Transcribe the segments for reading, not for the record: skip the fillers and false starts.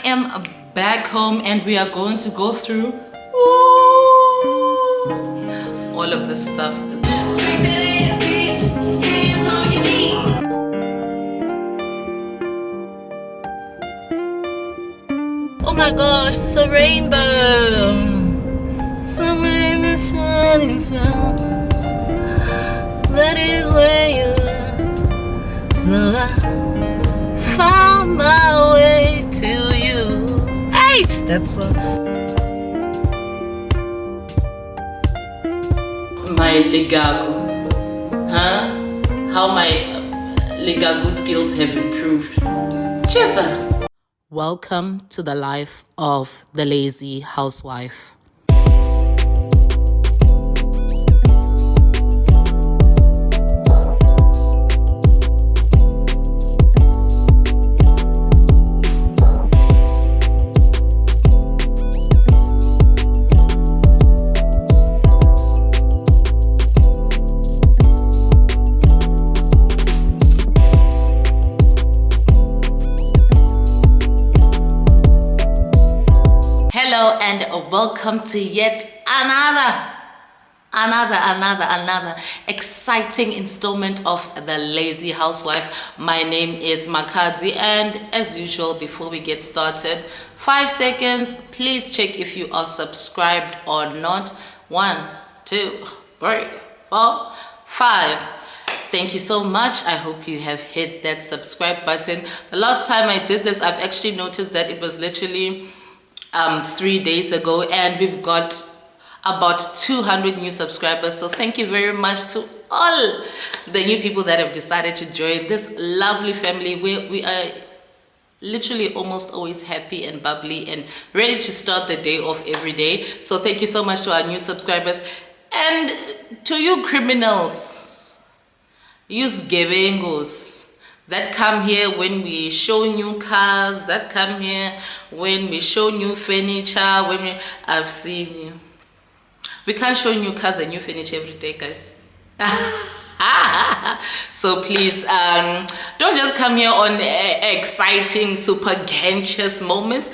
am back home and we are going to go through all of this stuff. Oh my gosh, it's a rainbow. Somewhere in the shining sun. That is where you are. So I found my way to you. Hey, that's my ligagu. Huh? How my ligagu skills have improved. Cheers. Welcome to the life of the lazy housewife. Welcome to yet another exciting installment of The Lazy Housewife. My name is Makadzi, and as usual, before we get started, 5 seconds, please check if you are subscribed or not. 1, 2, 3, 4, 5. Thank you so much. I hope you have hit that subscribe button. The last time I did this, I've actually noticed that it was literally 3 days ago, and we've got about 200 new subscribers. So thank you very much to all the new people that have decided to join this lovely family where we are literally almost always happy and bubbly and ready to start the day off every day. So thank you so much to our new subscribers, and to you criminals, use gebengos that come here when we show new cars, that come here when we show new furniture, I've seen you. We can't show new cars and new furniture every day, guys. So please, don't just come here on exciting, super gantious moments.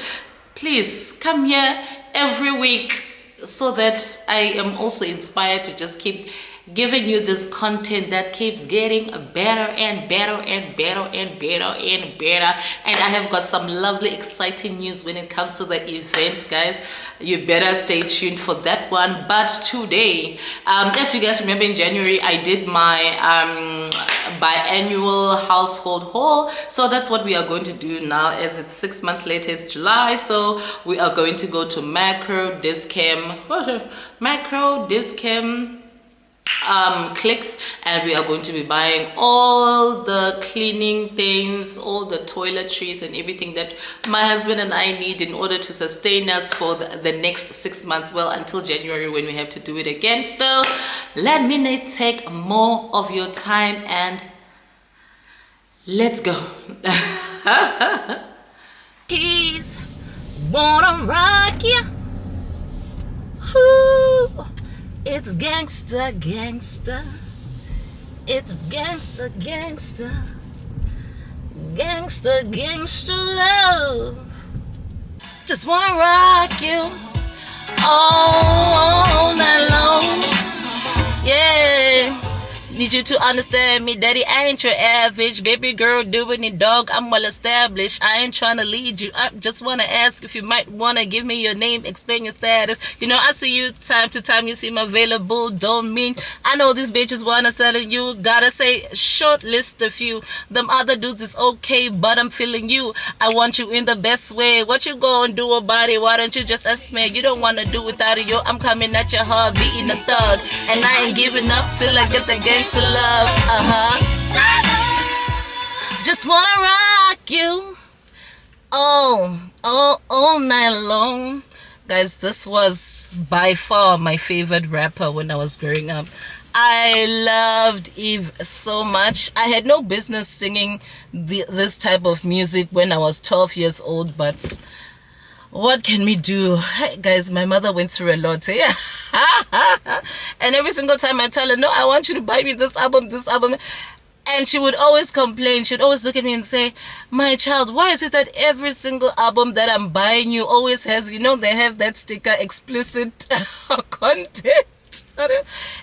Please come here every week so that I am also inspired to just keep giving you this content that keeps getting better and better and better and better and better. And I have got some lovely exciting news when it comes to the event, guys. You better stay tuned for that one. But today, as you guys remember, in January I did my biannual household haul. So that's what we are going to do now, as it's 6 months later. It's July, so we are going to go to Macro, Discam, Clicks, and we are going to be buying all the cleaning things, all the toiletries and everything that my husband and I need in order to sustain us for the next 6 months, well, until January when we have to do it again. So let me not take more of your time and let's go. He's wanna rock ya. Ooh. It's gangsta, gangsta. It's gangsta, gangsta. Gangsta, gangsta love. Just wanna rock you all night long. Yeah. Need you to understand me, daddy, I ain't your average baby girl doing it, dog. I'm well established. I ain't trying to lead you. I just want to ask if you might want to give me your name, explain your status. You know, I see you time to time, you seem available. Don't mean I know these bitches want to settle you. Gotta say, short list a few. Them other dudes is okay, but I'm feeling you. I want you in the best way. What you gonna do about it? Why don't you just ask me? You don't want to do without it, yo. I'm coming at your heart, beating a thug. And I ain't giving up till I get the gangsta love, Just wanna rock you all night long. Guys, this was by far my favorite rapper when I was growing up. I loved Eve so much. I had no business singing this type of music when I was 12 years old, but what can we do? Hey, guys, my mother went through a lot. Yeah. And every single time I tell her, no, I want you to buy me this album. And she would always complain. She would always look at me and say, my child, why is it that every single album that I'm buying you always has, you know, they have that sticker, explicit content.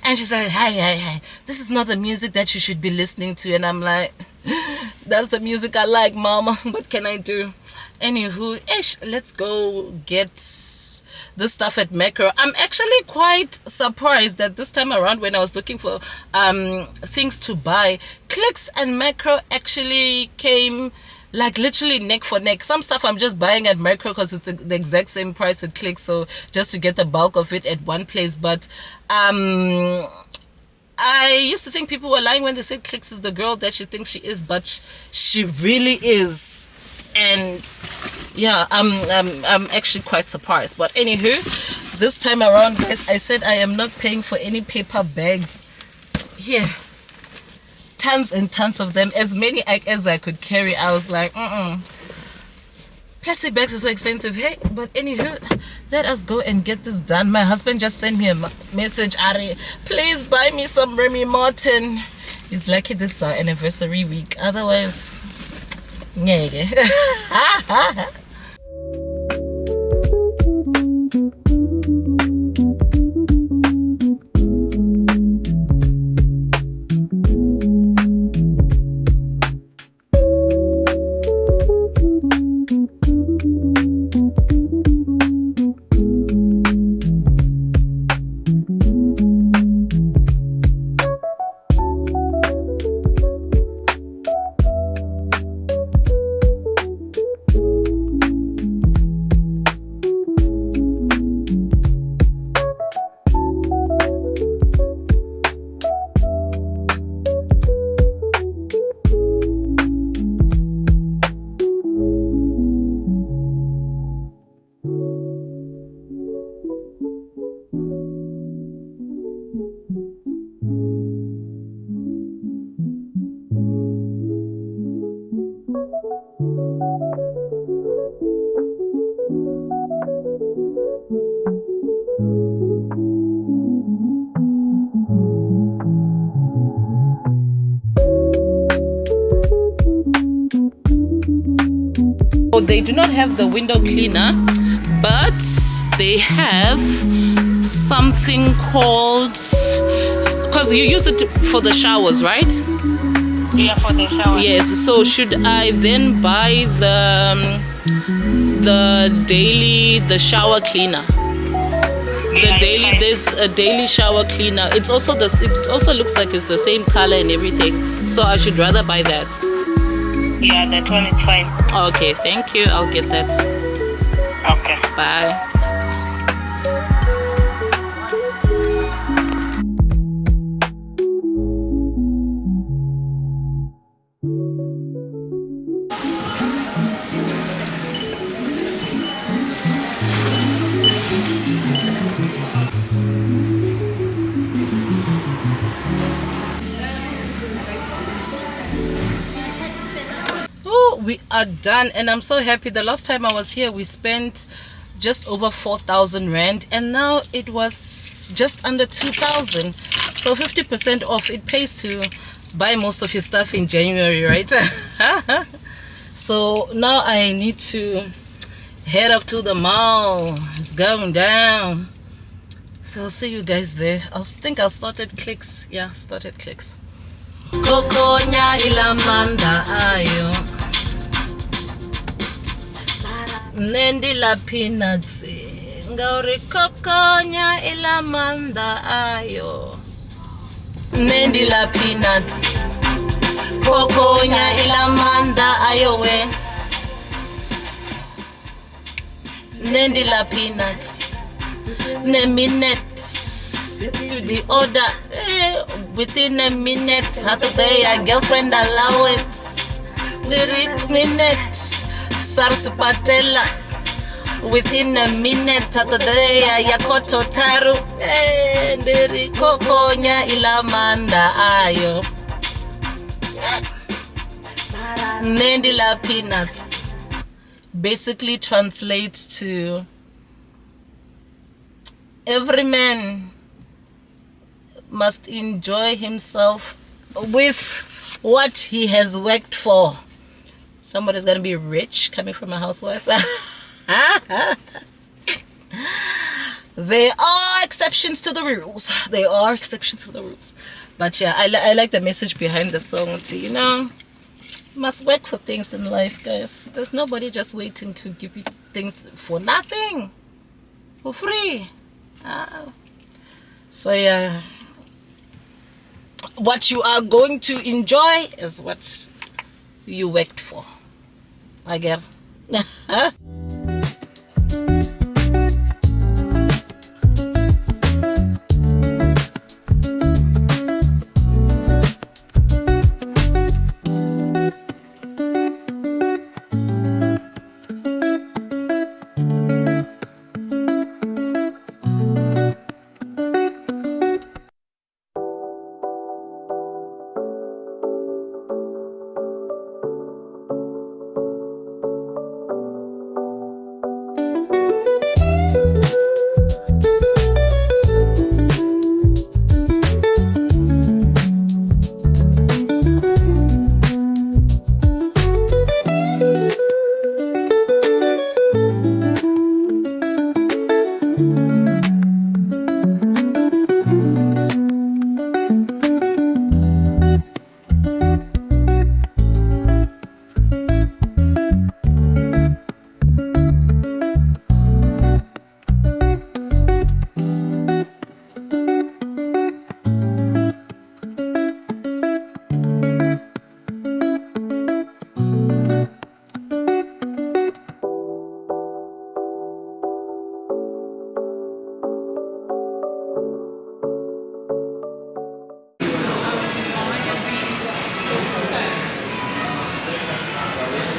And she's like, hey, this is not the music that you should be listening to. And I'm like, that's the music I like, mama. What can I do? Anywho, let's go get this stuff at Macro. I'm actually quite surprised that this time around, when I was looking for things to buy, Clicks and Macro actually came like literally neck for neck. Some stuff I'm just buying at Macro because it's the exact same price at Clicks, so just to get the bulk of it at one place. But I used to think people were lying when they said Clicks is the girl that she thinks she is, but she really is. And yeah, I'm actually quite surprised. But anywho, this time around, guys, I said I am not paying for any paper bags. Here, tons and tons of them, as many as I could carry. I was like, plastic bags are so expensive. Hey, but anywho, let us go and get this done. My husband just sent me a message, Ari, please buy me some Remy Martin. He's lucky this is our anniversary week, otherwise yeah. They do not have the window cleaner, but they have something called, because you use it for the showers, right? Yeah, for the showers. Yes. So should I then buy the shower cleaner? There's a daily shower cleaner. It also looks like it's the same color and everything. So I should rather buy that. Yeah, that one is fine. Okay, thank you. I'll get that. Okay. Bye. We are done, and I'm so happy. The last time I was here, we spent just over 4,000 rand, and now it was just under 2,000. So 50% off. It pays to buy most of your stuff in January, right? So now I need to head up to the mall. It's going down. So I'll see you guys there. I think I'll start at Clicks. Yeah, start at Clicks. Kokonya ilamanda ayo. Nendi la peanuts ngauri kokonya ilamanda ayo. Nendi la peanuts kokonya ilamanda ayo we. Nendi la peanuts ne minutes to the order within a minute. Saturday a girlfriend allow it. The minutes Sarsipatella within a minute. Saturday yakoto taru ndiri kokonya ilamanda ayo. Nendi la peanuts basically translates to every man must enjoy himself with what he has worked for. Somebody's gonna be rich coming from a housewife. There are exceptions to the rules. There are exceptions to the rules. But yeah, I like the message behind the song too. You know, you must work for things in life, guys. There's nobody just waiting to give you things for nothing, for free. So yeah, what you are going to enjoy is what you worked for. I get.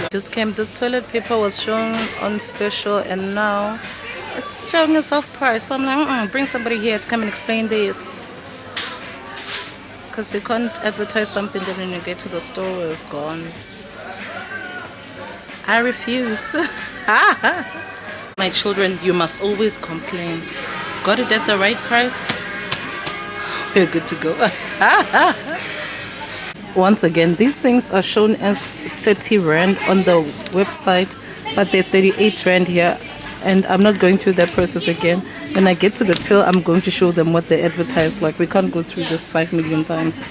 Just came, this toilet paper was shown on special and now it's showing us off price. So I'm like, bring somebody here to come and explain this. Because you can't advertise something that when you get to the store it's gone. I refuse. My children, you must always complain. Got it at the right price? We're good to go. Once again, these things are shown as 30 Rand on the website, but they're 38 Rand here, and I'm not going through that process again. When I get to the till, I'm going to show them what they advertise. Like, we can't go through this 5 million times.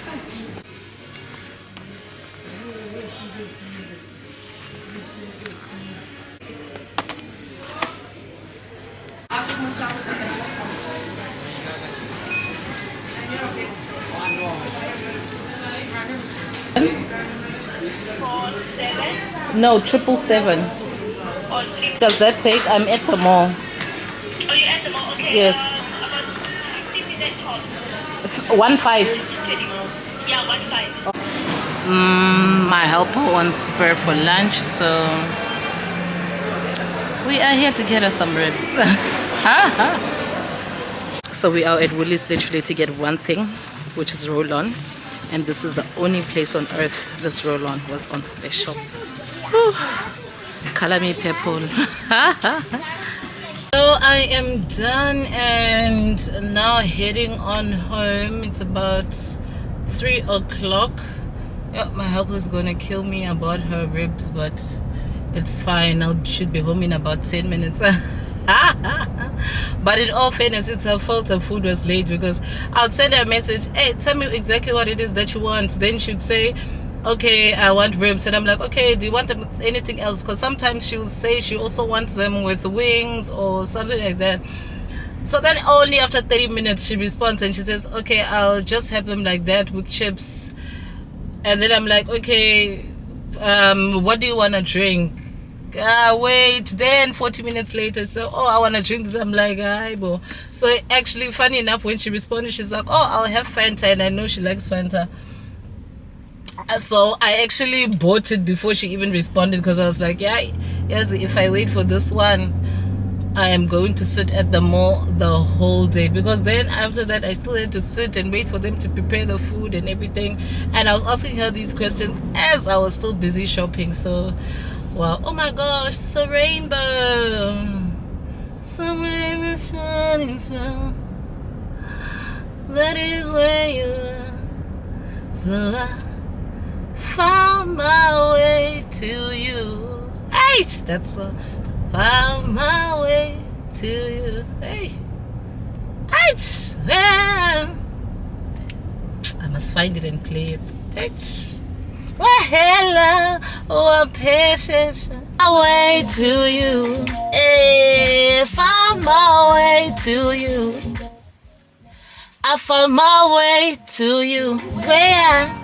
No, 777. Does that take? I'm at the mall. Oh, you're at the mall? Okay. Yes. About 15 minutes home. 1.5. Yeah, 1.5. My helper wants spur for lunch, so we are here to get us some ribs. So we are at Woolies literally to get one thing, which is roll-on, and this is the only place on earth this roll-on was on special. Color me purple. So I am done and now heading on home. It's about 3 o'clock. Yeah, my helper is gonna kill me about her ribs, but it's fine. I should be home in about 10 minutes. But in all fairness, it's her fault her food was late, because I'll send her a message, hey, tell me exactly what it is that you want. Then she'd say, okay, I want ribs, and I'm like, okay, do you want them with anything else? Because sometimes she'll say she also wants them with wings or something like that. So then only after 30 minutes she responds and she says, okay, I'll just have them like that with chips. And then I'm like, okay, what do you want to drink? Wait, then 40 minutes later, so, oh, I want to drink this. I'm like, hi, bo. So actually, funny enough, when she responded, she's like, oh, I'll have Fanta, and I know she likes Fanta. So I actually bought it before she even responded, because I was like, yeah, yes, if I wait for this one, I am going to sit at the mall the whole day, because then after that I still had to sit and wait for them to prepare the food and everything. And I was asking her these questions as I was still busy shopping. So wow, oh my gosh, it's a rainbow somewhere in the shining sun. That is where you are. So found my way to you. Hey, that's a found my way to you. Hey, I must find it and play it. Well, oh, patience. My way to you. Hey, found my way to you. I found my way to you. Where?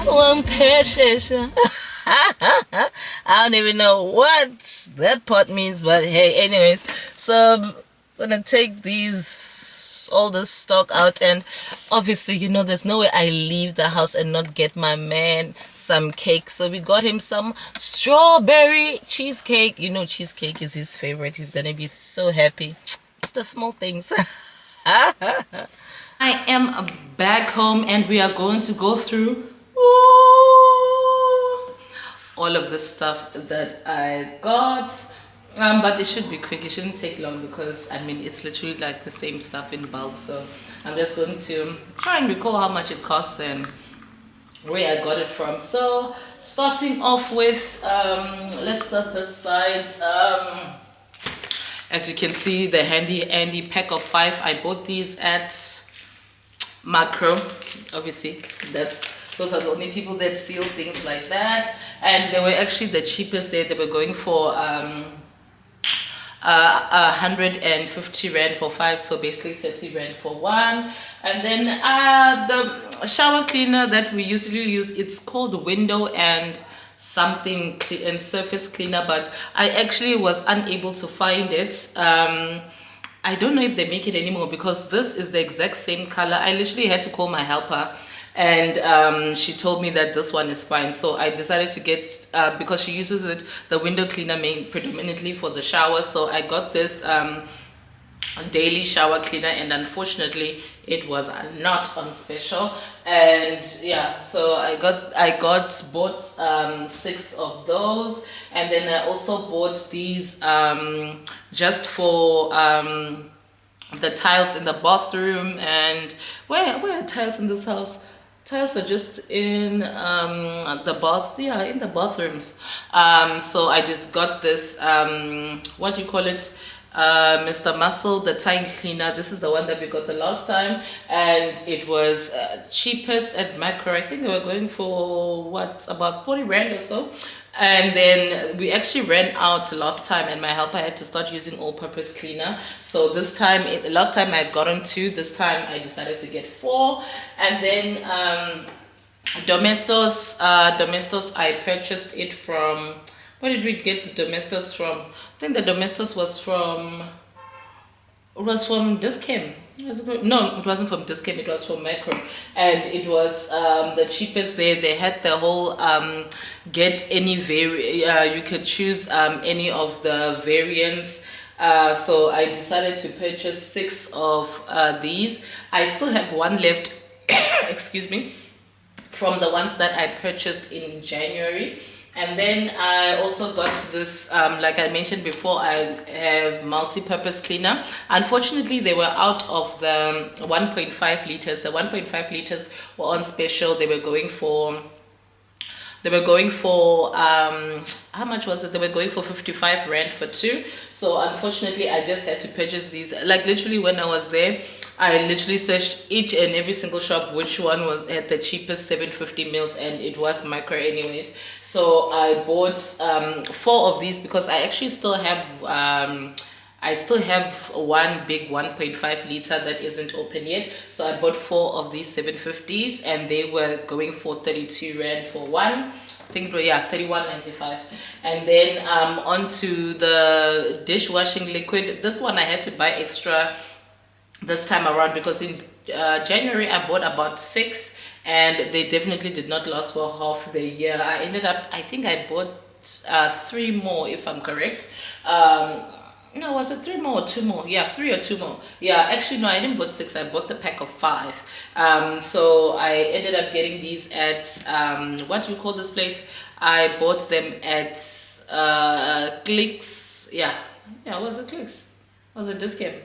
One patience. I don't even know what that part means, but hey, anyways, so I'm gonna take all this stock out, and obviously, you know, there's no way I leave the house and not get my man some cake. So we got him some strawberry cheesecake. You know, cheesecake is his favorite. He's gonna be so happy. It's the small things. I am back home, and we are going to go through all of the stuff that I got. But it should be quick. It shouldn't take long because I mean it's literally like the same stuff in bulk. So I'm just going to try and recall how much it costs and where I got it from. So starting off with let's start this side. As you can see, the handy pack of 5. I bought these at Macro. Obviously, those are the only people that seal things like that, and they were actually the cheapest there. They were going for 150 rand for 5, so basically 30 rand for 1. And then the shower cleaner that we usually use, it's called window and something and surface cleaner, but I actually was unable to find it. I don't know if they make it anymore because this is the exact same color. I literally had to call my helper, and she told me that this one is fine. So I decided to get because she uses it, the window cleaner predominantly for the shower. So I got this daily shower cleaner, and unfortunately it was not on special. And yeah, so I bought 6 of those, and then I also bought these just for the tiles in the bathroom. And where are tiles in this house? Tiles are just in the bath, yeah, in the bathrooms. So I just got this what do you call it, Mr. Muscle, the tile cleaner. This is the one that we got the last time, and it was cheapest at Macro. I think they were going for what, about 40 rand or so. And then we actually ran out last time, and my helper had to start using all-purpose cleaner. So this time, last time I had gotten 2, this time I decided to get 4. And then Domestos, I purchased it from, where did we get the Domestos from? I think the Domestos was from Discam. No, it wasn't from Discam, it was from Macro, and it was the cheapest there. They had the whole get any you could choose any of the variants. So I decided to purchase 6 of these. I still have 1 left excuse me, from the ones that I purchased in January. And then I also got this, like I mentioned before, I have multi-purpose cleaner. Unfortunately, they were out of the 1.5 liters. The 1.5 liters were on special. They were going for how much was it? They were going for 55 rand for 2. So unfortunately, I just had to purchase these. Like literally when I was there, I literally searched each and every single shop which one was at the cheapest 750 mils, and it was Macro anyways. So I bought 4 of these because I actually still have one big 1.5 liter that isn't open yet. So I bought 4 of these 750s, and they were going for 32 rand for 1. I think, yeah, 31.95. And then onto the dishwashing liquid. This one I had to buy extra this time around because in January I bought about 6, and they definitely did not last for half the year. I think I bought 3 more, if I'm correct. No, was it 3 more or 2 more? Yeah, 3 or 2 more. Yeah, actually no, I didn't bought 6. I bought the pack of 5. So I ended up getting these at what do you call this place? I bought them at Clicks. Yeah, was it Clicks? Was it Discount?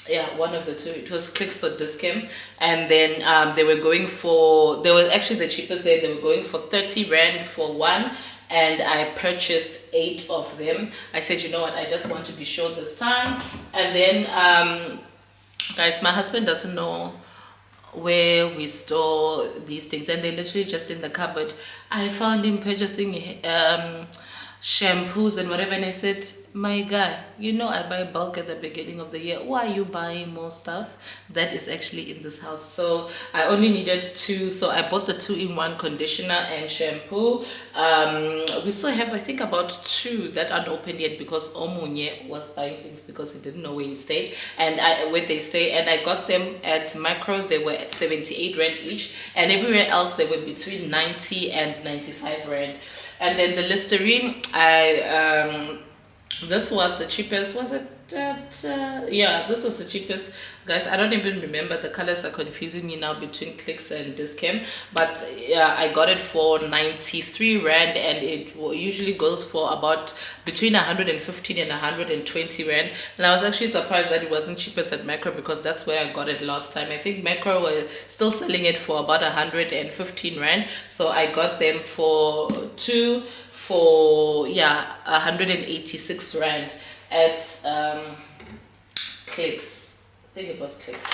Yeah, one of the two. It was Clicks or Discount, and then they were going for. They were actually the cheapest there. They were going for 30 rand for one, and I purchased 8 of them. I said, you know what? I just want to be sure this time. And then, guys, my husband doesn't know where we store these things, and they're literally just in the cupboard. I found him purchasing shampoos and whatever, and I said, my guy, you know I buy bulk at the beginning of the year. Why are you buying more stuff that is actually in this house? So I only needed 2, so I bought the 2-in-1 conditioner and shampoo. We still have, I think, about 2 that aren't opened yet because Omunye was buying things because he didn't know where he stayed and where they stay, and I got them at Macro. They were at 78 rand each, and everywhere else they were between 90 and 95 rand. And then the Listerine, this was the cheapest. Was it yeah, this was the cheapest, guys. I don't even remember. The colors are confusing me now between Clicks and Discount, but yeah, I got it for 93 rand, and it usually goes for about between 115 and 120 rand. And I was actually surprised that it wasn't cheapest at Macro because that's where I got it last time. I think Macro were still selling it for about 115 rand, so I got them for 2 for 186 rand at Clicks. I think it was Clicks.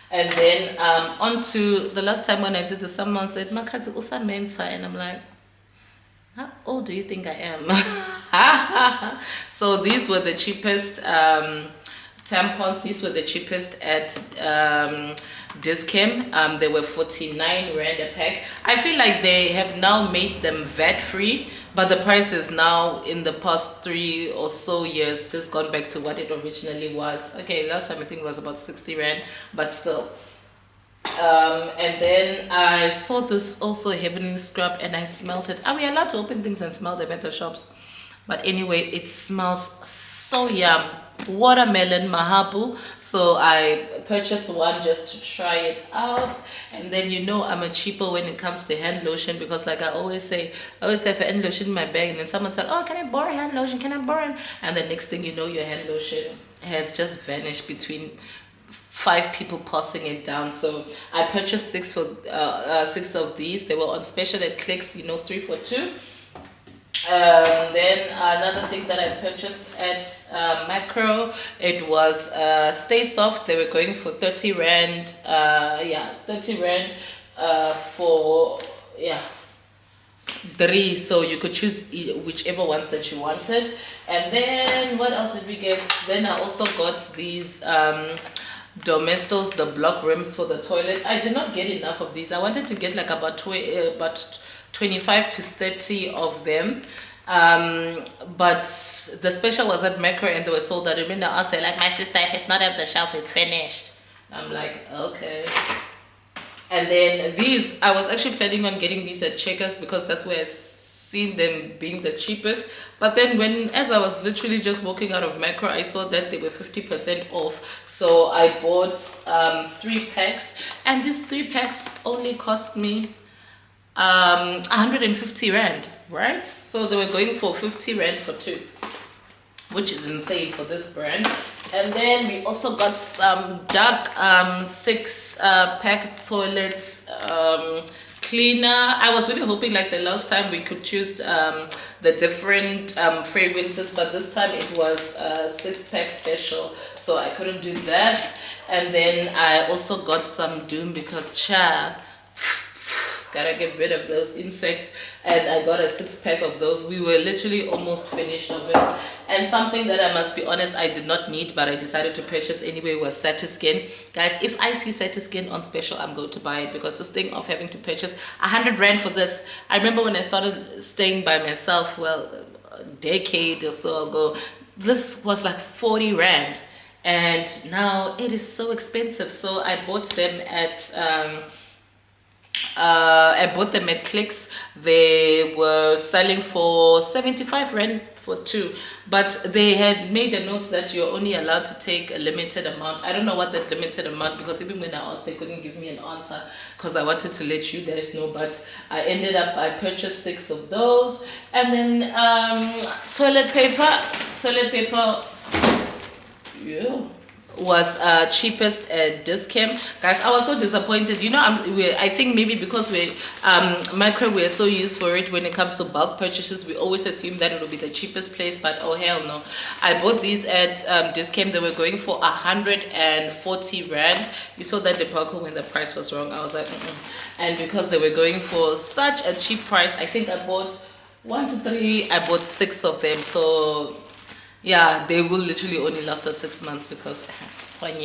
And then on to the last time when I did this, someone said, Makazi usa mensa, and I'm like, how old do you think I am? So these were the cheapest tampons. These were the cheapest at Discount. They were 49 rand a pack. I feel like they have now made them VAT free, but the price is now, in the past 3 or so years, just gone back to what it originally was. Okay, last time I think it was about 60 rand, but still. And then I saw this also Heavenly Scrub, and I smelled it. Are we allowed to open things and smell them at the shops? But anyway, it smells so yum. Watermelon mahabu. So I purchased one just to try it out. And then, you know, I'm a cheaper when it comes to hand lotion, because like I always say, I always have hand lotion in my bag, and then someone's like, oh, can I borrow hand lotion? Can I borrow? And the next thing you know, your hand lotion has just vanished between 5 people passing it down. So I purchased 6 of these. They were on special at Clicks, you know, 3 for 2. Then another thing that I purchased at Macro, it was Stay Soft. They were going for 30 rand. 30 rand for 3. So you could choose whichever ones that you wanted. And then what else did we get? Then I also got these Domestos, the block rims for the toilet. I did not get enough of these. I wanted to get like about 25 to 30 of them, but the special was at Macro and they were sold out. And I asked, they're like, my sister, if it's not at the shelf, it's finished. I'm like, okay. And then these, I was actually planning on getting these at Checkers because that's where I seen them being the cheapest. But then as I was literally just walking out of Macro, I saw that they were 50% off. So I bought 3 packs, and these 3 packs only cost me 150 rand, right? So they were going for 50 rand for 2, which is insane for this brand. And then we also got some dark 6-pack toilet cleaner. I was really hoping like the last time we could choose the different fragrances, but this time it was 6-pack special, so I couldn't do that. And then I also got some Doom because gotta get rid of those insects, and I got a 6-pack of those. We were literally almost finished of it. And something that I must be honest I did not need, but I decided to purchase anyway, was Satiskin. Guys, if I see Satiskin on special, I'm going to buy it, because this thing of having to purchase 100 rand for this, I remember when I started staying by myself, well, a decade or so ago, this was like 40 rand, and now it is so expensive. So I bought them at Clicks. They were selling for 75 rand for 2, but they had made a note that you're only allowed to take a limited amount. I don't know what that limited amount, because even when I asked, they couldn't give me an answer, because I wanted to let you guys know. But I purchased 6 of those. And then toilet paper, yeah, was cheapest at Discam. Guys, I was so disappointed. You know, I think maybe because we're we're so used for it when it comes to bulk purchases, we always assume that it will be the cheapest place, but oh hell no. I bought these at Discam. They were going for 140 rand. You saw that debacle when the price was wrong. I was like, and because they were going for such a cheap price, I think I bought 1 to 3. I bought 6 of them. So yeah, they will literally only last us 6 months because and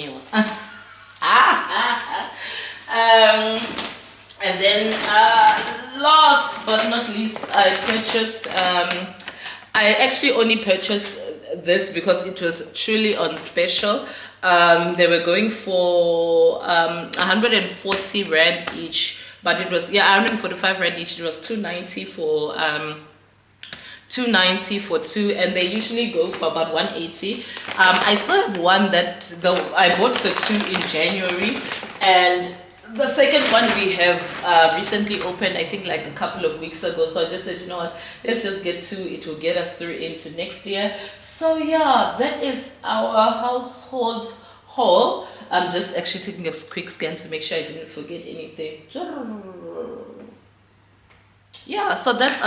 then last but not least, I purchased I actually only purchased this because it was truly on special. They were going for 140 rand each, but it was 145 rand each. It was 290 for 290 for 2, and they usually go for about 180. I still have one that I bought the 2 in January, and the second one we have recently opened, I think like a couple of weeks ago. So I just said, you know what, let's just get 2. It will get us through into next year. So yeah, that is our household haul. I'm just actually taking a quick scan to make sure I didn't forget anything. Yeah, so that's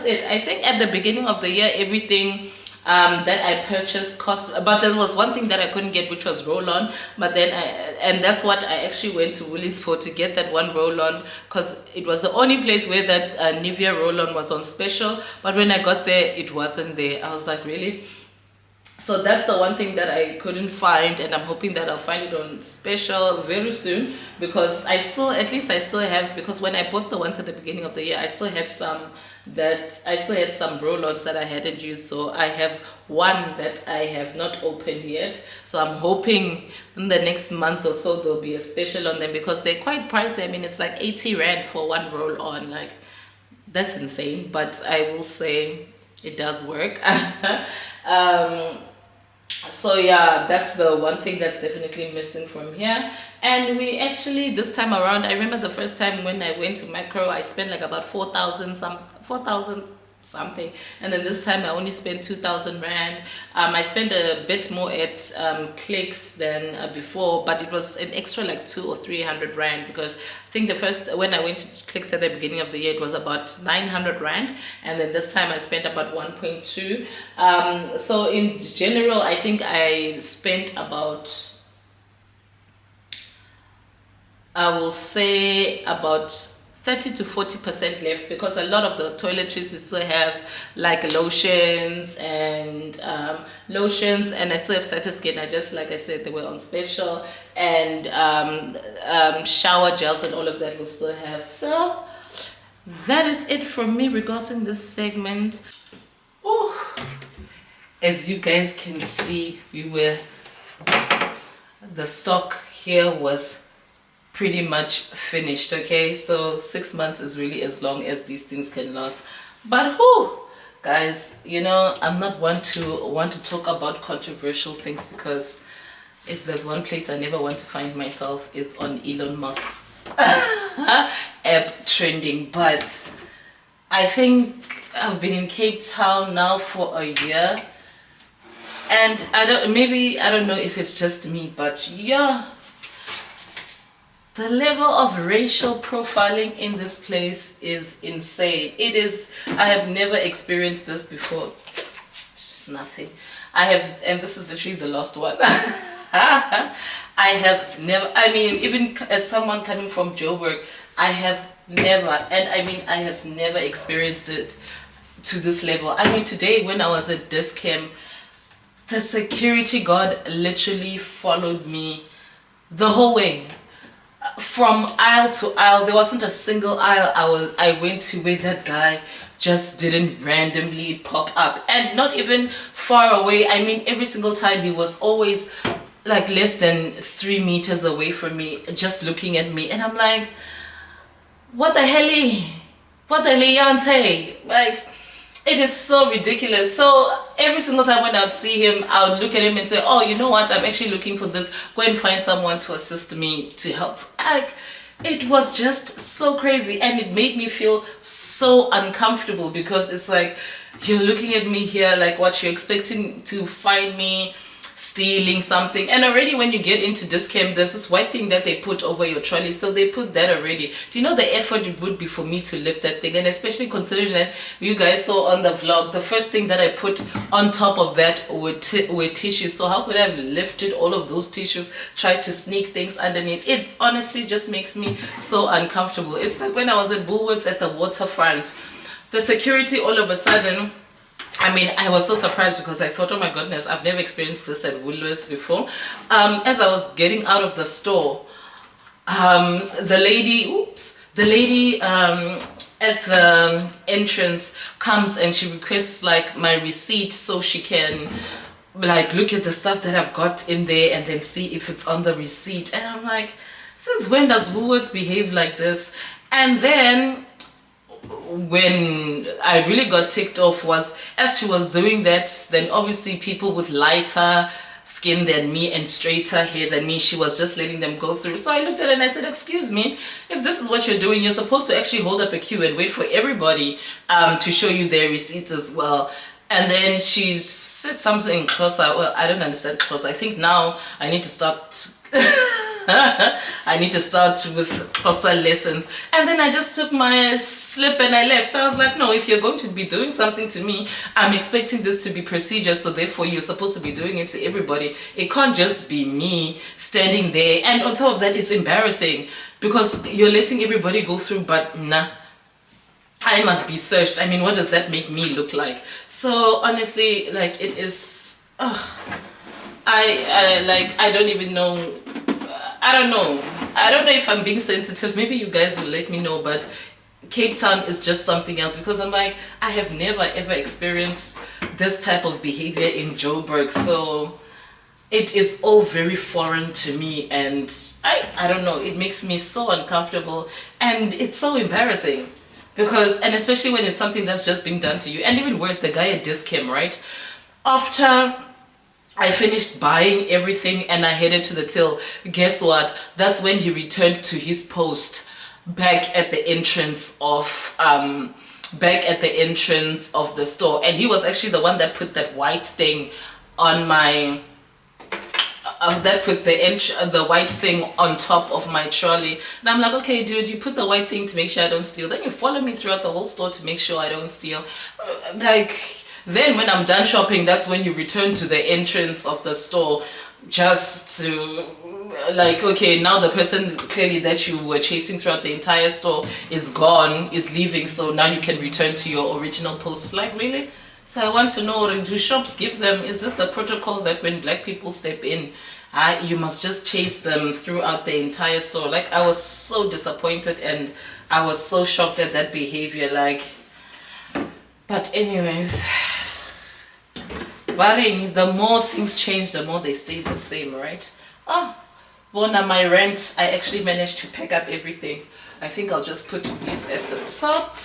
it. I think at the beginning of the year, everything that I purchased cost, but there was one thing that I couldn't get, which was roll-on. But then and that's what I actually went to Woolies for, to get that one roll-on, because it was the only place where that Nivea roll-on was on special. But when I got there, it wasn't there. I was like, really? So that's the one thing that I couldn't find, and I'm hoping that I'll find it on special very soon, because I still have, because when I bought the ones at the beginning of the year, I still had some roll-ons that I hadn't used. So I have one that I have not opened yet. So I'm hoping in the next month or so there'll be a special on them, because they're quite pricey. I mean, it's like 80 rand for one roll-on. Like, that's insane, but I will say it does work. So yeah, that's the one thing that's definitely missing from here. And we actually, this time around, I remember the first time when I went to Macro, I spent like about 4,000 something, and then this time I only spent 2,000 rand. I spent a bit more at Clicks than before, but it was an extra like 200 or 300 rand, because I think when I went to Clicks at the beginning of the year, it was about 900 rand, and then this time I spent about 1.2. So in general, I think I spent about, I will say about 30 to 40% left, because a lot of the toiletries we still have like lotions and I still have Cytoscape. I just, like I said, they were on special, and shower gels and all of that we still have. So that is it from me regarding this segment. Ooh. As you guys can see, the stock here was pretty much finished. Okay, so 6 months is really as long as these things can last. But whoo, guys, you know, I'm not one to talk about controversial things, because if there's one place I never want to find myself is on Elon Musk's app trending. But I think I've been in Cape Town now for a year, and I don't know if it's just me, but yeah, the level of racial profiling in this place is insane. It is, I have never experienced this before. Nothing. And this is literally the last one. I have never, I mean, even as someone coming from Joburg, I have never experienced it to this level. I mean, today when I was at Discam, the security guard literally followed me the whole way. From aisle to aisle, there wasn't a single aisle I went to where that guy just didn't randomly pop up, and not even far away. I mean, every single time he was always like less than 3 meters away from me, just looking at me, and I'm like, what the hell? What the hell? Like, it is so ridiculous. So every single time when I'd see him, I would look at him and say, oh, you know what, I'm actually looking for this, go and find someone to assist me, to help. Like, it was just so crazy, and it made me feel so uncomfortable, because it's like, you're looking at me here like what, you're expecting to find me stealing something. And already when you get into this camp, there's this white thing that they put over your trolley, so they put that already. Do you know the effort it would be for me to lift that thing? And especially considering that you guys saw on the vlog, the first thing that I put on top of that were tissues. So how could I have lifted all of those tissues, tried to sneak things underneath? It honestly just makes me so uncomfortable. It's like when I was at Woolworths at the waterfront, the security all of a sudden, I mean, I was so surprised because I thought, oh my goodness, I've never experienced this at Woolworths before. As I was getting out of the store, the lady at the entrance comes and she requests like my receipt so she can like look at the stuff that I've got in there and then see if it's on the receipt. And I'm like, since when does Woolworths behave like this? And then when I really got ticked off was as she was doing that, then obviously people with lighter skin than me and straighter hair than me, she was just letting them go through. So I looked at her and I said, excuse me, if this is what you're doing, you're supposed to actually hold up a queue and wait for everybody to show you their receipts as well. And then she said something closer. Well, I don't understand because I think now I need to start I need to start with Xhosa lessons. And then I just took my slip and I left. I was like, no, if you're going to be doing something to me, I'm expecting this to be procedure, so therefore you're supposed to be doing it to everybody. It can't just be me standing there. And on top of that, it's embarrassing because you're letting everybody go through, but nah, I must be searched. I mean, what does that make me look like? So honestly, like, it is I don't even know. I don't know if I'm being sensitive. Maybe you guys will let me know, but Cape Town is just something else because I'm like, I have never ever experienced this type of behavior in Joburg, so it is all very foreign to me, and I don't know, it makes me so uncomfortable and it's so embarrassing because, and especially when it's something that's just being done to you. And even worse, the guy at Discam, right after I finished buying everything and I headed to the till, guess what? That's when he returned to his post back at the entrance of the store. And he was actually the one that put that white thing on my the white thing on top of my trolley. And I'm like, okay dude, you put the white thing to make sure I don't steal, then you follow me throughout the whole store to make sure I don't steal. Like, then when I'm done shopping, that's when you return to the entrance of the store just to, like, okay, now the person clearly that you were chasing throughout the entire store is gone, is leaving, so now you can return to your original post. Like, really? So I want to know, do shops give them, is this the protocol that when black people step in, you must just chase them throughout the entire store? Like, I was so disappointed and I was so shocked at that behavior. Like, but anyways, the more things change, the more they stay the same, right? Oh, well, on my rent, I actually managed to pack up everything. I think I'll just put this at the top.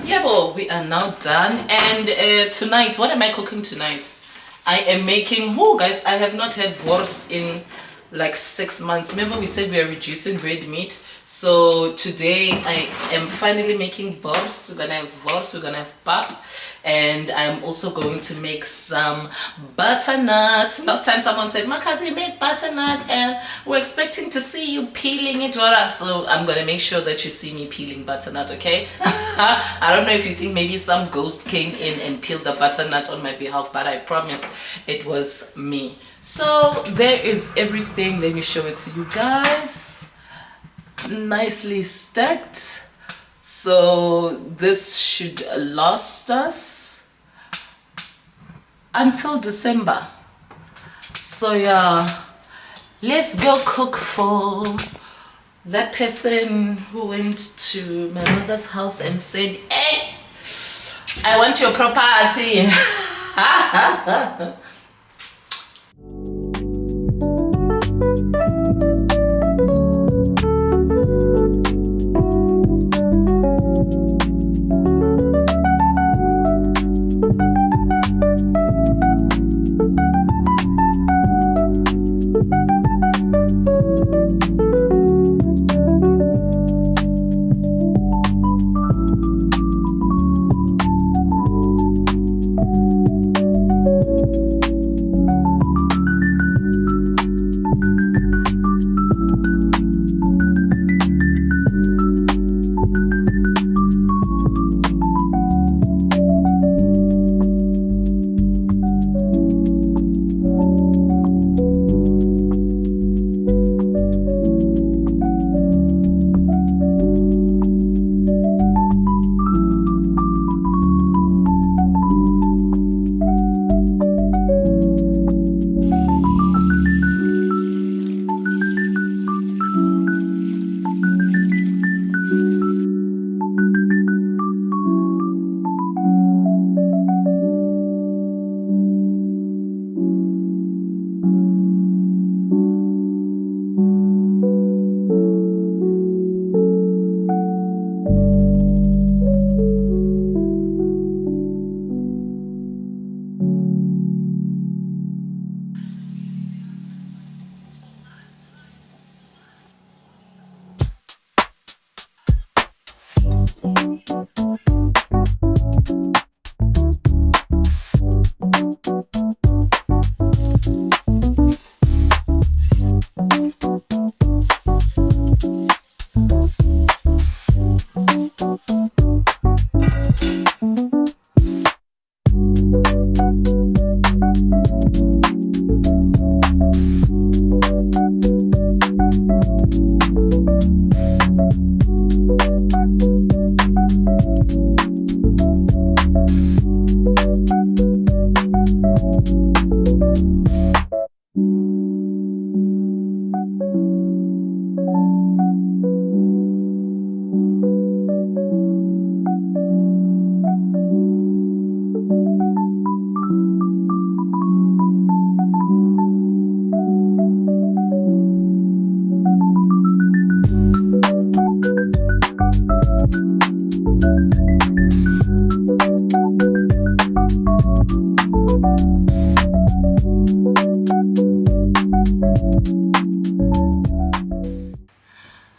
Yeah, well, we are now done. And tonight, what am I cooking tonight? I am making, oh guys, I have not had wors in like 6 months. Remember we said we are reducing red meat? So today I am finally making wors. We're gonna have wors, we're gonna have pap, and I'm also going to make some butternut. Last time someone said, Makazi made butternut and we're expecting to see you peeling it. So I'm gonna make sure that you see me peeling butternut, okay? I don't know if you think maybe some ghost came in and peeled the butternut on my behalf, but I promise it was me. So there is everything. Let me show it to you guys. Nicely stacked. So this should last us until December. So yeah, let's go cook for that person who went to my mother's house and said, hey, I want your property.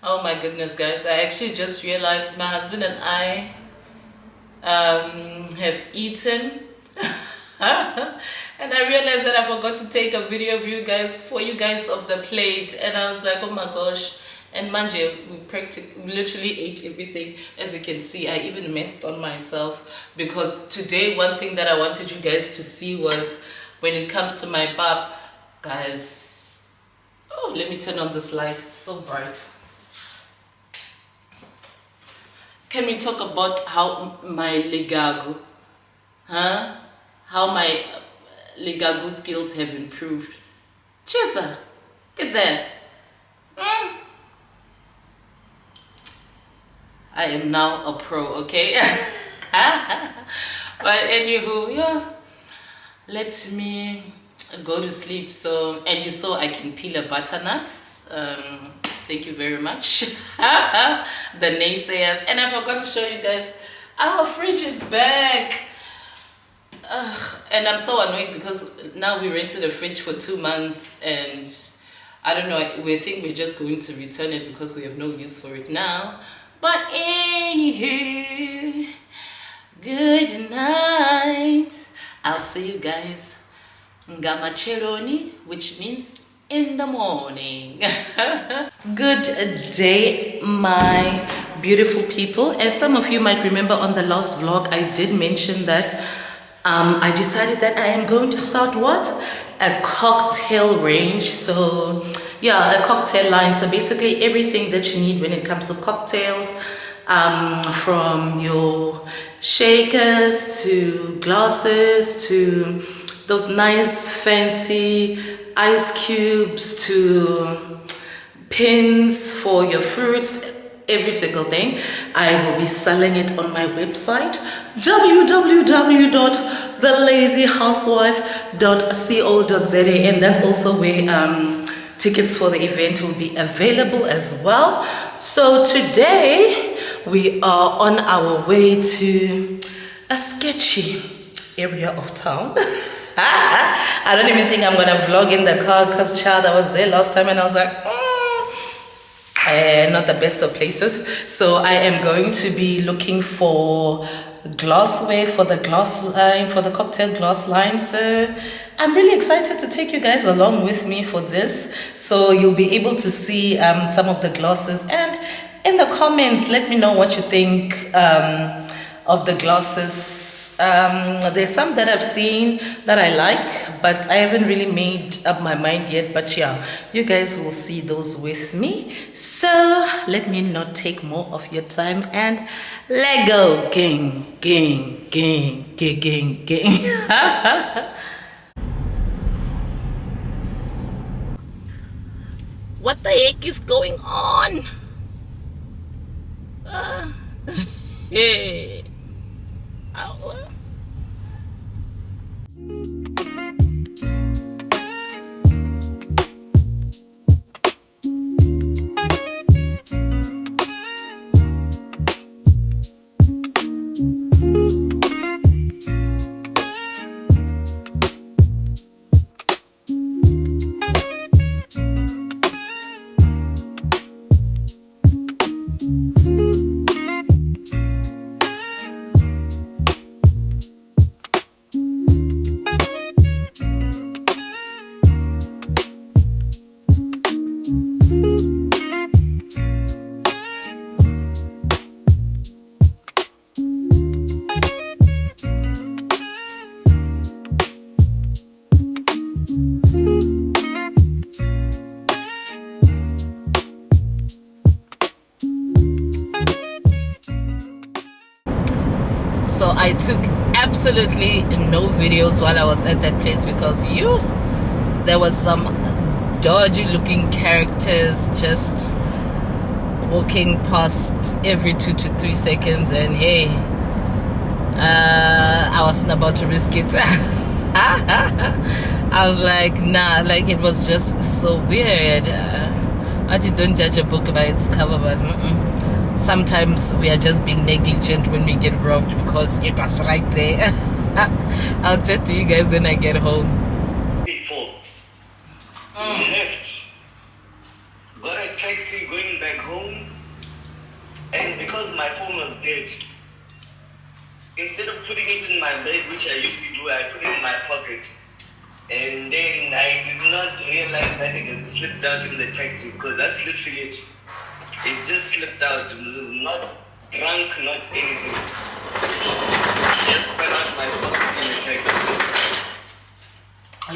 Oh my goodness, guys, I actually just realized my husband and I have eaten and I realized that I forgot to take a video of you guys of the plate, and I was like, oh my gosh. And manje, we literally ate everything. As you can see, I even messed on myself, because today one thing that I wanted you guys to see was when it comes to my pap, guys. Oh, let me turn on this light, it's so bright. Can we talk about how my ligagu, how my ligagu skills have improved? Chisa, get there. I am now a pro, okay? But anywho, yeah, let me go to sleep. So, and you saw I can peel a butternut. Thank you very much. The naysayers. And I forgot to show you guys, our fridge is back. And I'm so annoyed because now we rented a fridge for 2 months, and I don't know, we think we're just going to return it because we have no use for it now. But anywho, good night. I'll see you guys ngamacheroni, which means in the morning. Good day, my beautiful people. As some of you might remember, on the last vlog I did mention that I decided that I am going to start what? A cocktail range. So yeah, a cocktail line. So basically everything that you need when it comes to cocktails, from your shakers to glasses to those nice fancy ice cubes to pins for your fruits, every single thing. I will be selling it on my website, www.thelazyhousewife.co.za, and that's also where tickets for the event will be available as well. So today we are on our way to a sketchy area of town. I don't even think I'm gonna vlog in the car because, child, I was there last time and I was like, not the best of places. So I am going to be looking for glassware for the glass line, for the cocktail glass line. So I'm really excited to take you guys along with me for this. So you'll be able to see some of the glasses, and in the comments let me know what you think of the glasses. There's some that I've seen that I like, but I haven't really made up my mind yet. But yeah, you guys will see those with me. So let me not take more of your time and let go. Gang, gang, gang, gang, gang, gang. What the heck is going on? Hey. Ow. So I took absolutely no videos while I was at that place because there was some dodgy looking characters just walking past every 2 to 3 seconds, and hey, I wasn't about to risk it. I was like, nah, like it was just so weird. I don't judge a book by its cover, but sometimes we are just being negligent when we get robbed because it was right there. I'll chat to you guys when I get home. Before left, got a taxi going back home, and because my phone was dead, instead of putting it in my bag, which I usually do, I put it in my pocket. And then I did not realize that it had slipped out in the taxi, because that's literally it. It just slipped out, not drunk, not anything. Just fell out my pocket in the taxi.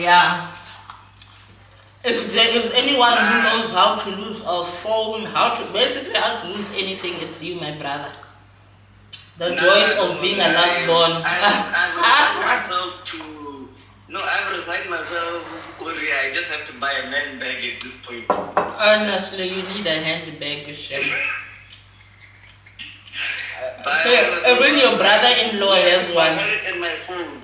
Yeah. If there is anyone who knows how to lose a phone, how to lose anything, it's you, my brother. The joys of being a last-born. I've resigned myself, Uri. I just have to buy a man bag at this point. Honestly, you need a handbag, chef. Even your brother-in-law has one. My wallet and my phone.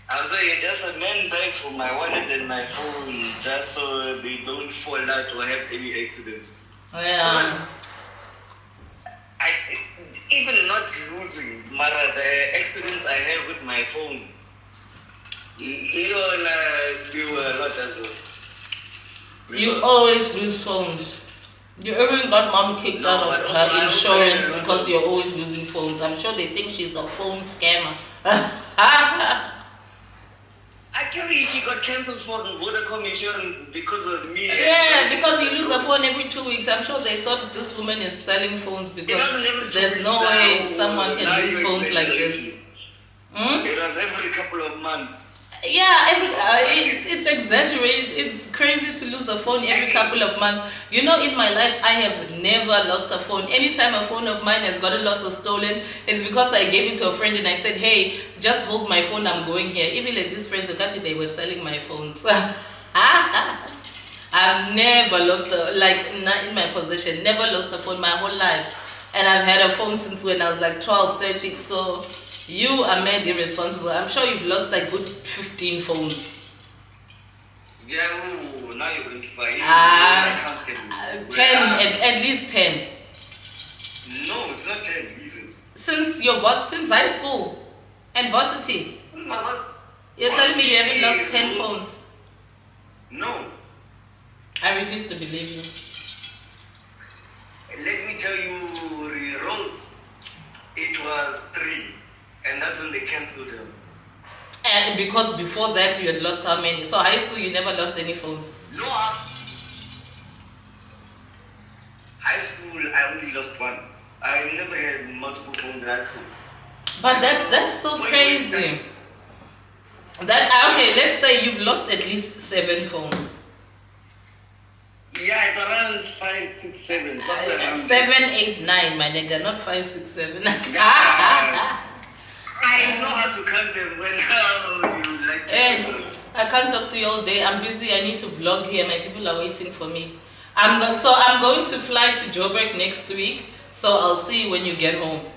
I'm saying just a man bag for my wallet and my phone, just so they don't fall out or have any accidents. Yeah. Even not losing, Mara, the accidents I have with my phone, they were a lot as well. You always lose phones. You even got mom kicked out of her insurance because you're always losing phones. I'm sure they think she's a phone scammer. Actually, she got cancelled for Vodacom insurance because of me. Yeah, because you lose a phone every 2 weeks. I'm sure they thought this woman is selling phones because there's no way someone can lose phones like this. It was every couple of months. Yeah, it's exaggerated. It's crazy to lose a phone every couple of months. You know, in my life, I have never lost a phone. Anytime a phone of mine has gotten lost or stolen, it's because I gave it to a friend and I said, hey, just hold my phone, I'm going here. Even like these friends, they were selling my phones. I've never lost not in my possession, never lost a phone my whole life. And I've had a phone since when I was like 12, 13, so... You are made irresponsible. I'm sure you've lost like good 15 phones. Yeah, now you're going to find 10, at least 10. No, it's not 10 even. Since high school and varsity. Since my was. You're telling me you haven't lost 10 phones? No. I refuse to believe you. Let me tell you, roads, it was 3. And that's when they cancelled them. And because before that you had lost how many? So high school you never lost any phones? No. High school I only lost one. I never had multiple phones in high school. But that's so crazy. Okay, let's say you've lost at least 7 phones. Yeah, it's around 5, 6, 7. 7, 8, 9, my nigga, not 5, 6, 7. I know how to count them when you like to. I can't talk to you all day. I'm busy. I need to vlog here. My people are waiting for me. I'm going to fly to Joburg next week. So I'll see you when you get home.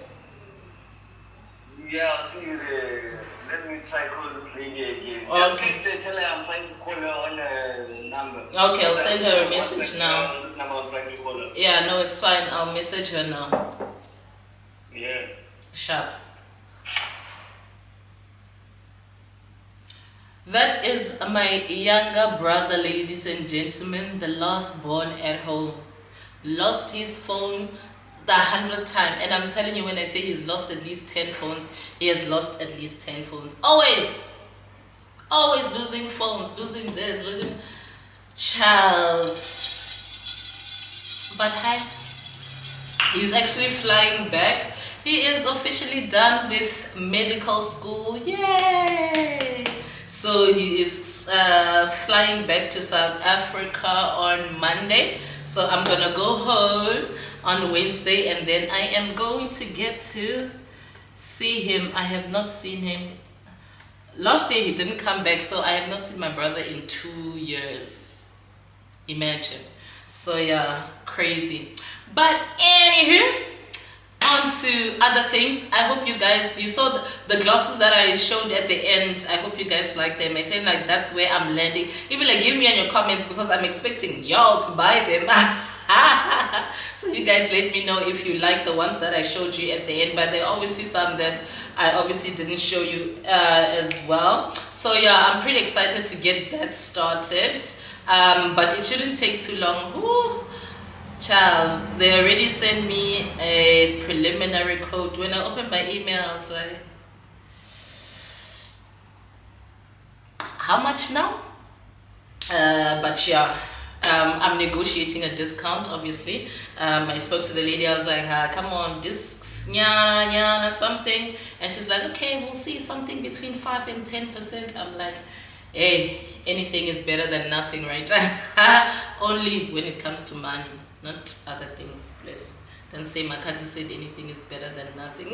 Yeah, I'll see you there. Let me try call this lady again. Okay. Just tell her I'm trying to call her on a number. Okay, I'll send her a message now. On this number I'm trying to call her. Yeah, no, it's fine. I'll message her now. Yeah. Sharp. That is my younger brother, ladies and gentlemen, the last born at home. Lost his phone the 100th time. And I'm telling you, when I say he's lost at least 10 phones, he has lost at least 10 phones. Always losing phones, losing this, losing... Child. But hi, he's actually flying back. He is officially done with medical school. Yay! So he is flying back to South Africa on Monday. So I'm gonna go home on Wednesday, and then I am going to get to see him. I have not seen him. Last year he didn't come back, so I have not seen my brother in 2 years. Imagine. So yeah, crazy. But anywho, on to other things. I hope you guys, you saw the glasses that I showed at the end. I hope you guys like them. I think like that's where I'm landing. Even like give me in your comments, because I'm expecting y'all to buy them. So you guys let me know if you like the ones that I showed you at the end, but there are obviously some that I obviously didn't show you as well. So yeah, I'm pretty excited to get that started, but it shouldn't take too long. Ooh, child, they already sent me a preliminary quote. When I opened my email, I was like, how much now? But yeah, I'm negotiating a discount, obviously. I spoke to the lady. I was like, come on, discs, or something. And she's like, okay, we'll see something between 5 and 10%. I'm like, hey, anything is better than nothing, right? Only when it comes to money, not other things, please. Don't say Makati said anything is better than nothing.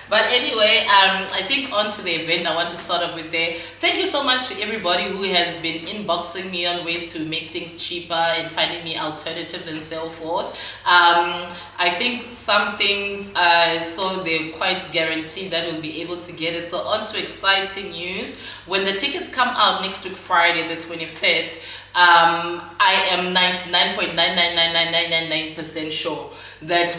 But anyway, I think on to the event. I want to start off with there. Thank you so much to everybody who has been inboxing me on ways to make things cheaper and finding me alternatives and so forth. I think some things I saw they're quite guaranteed that we'll be able to get it. So on to exciting news. When the tickets come out next week, Friday the 25th, I am 99.99999% sure that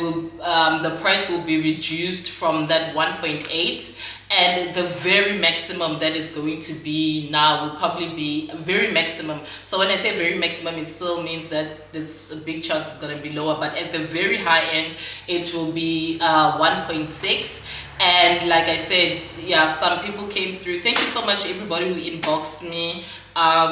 the price will be reduced from that 1.8, and the very maximum that it's going to be now will probably be very maximum. So when I say very maximum, it still means that it's a big chance it's going to be lower, but at the very high end it will be 1.6. And like I said, yeah, some people came through. Thank you so much to everybody who inboxed me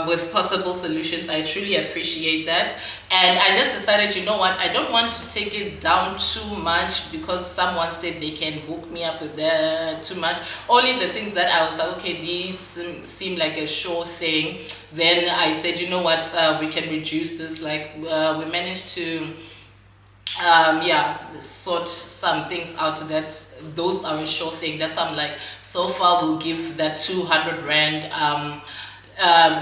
with possible solutions. I truly appreciate that. And I just decided, you know what, I don't want to take it down too much because someone said they can hook me up with that too much. Only the things that I was like, okay, these seem like a sure thing. Then I said, you know what, we can reduce this. Like we managed to sort some things out that those are a sure thing. That's why I'm like, so far we'll give that 200 rand.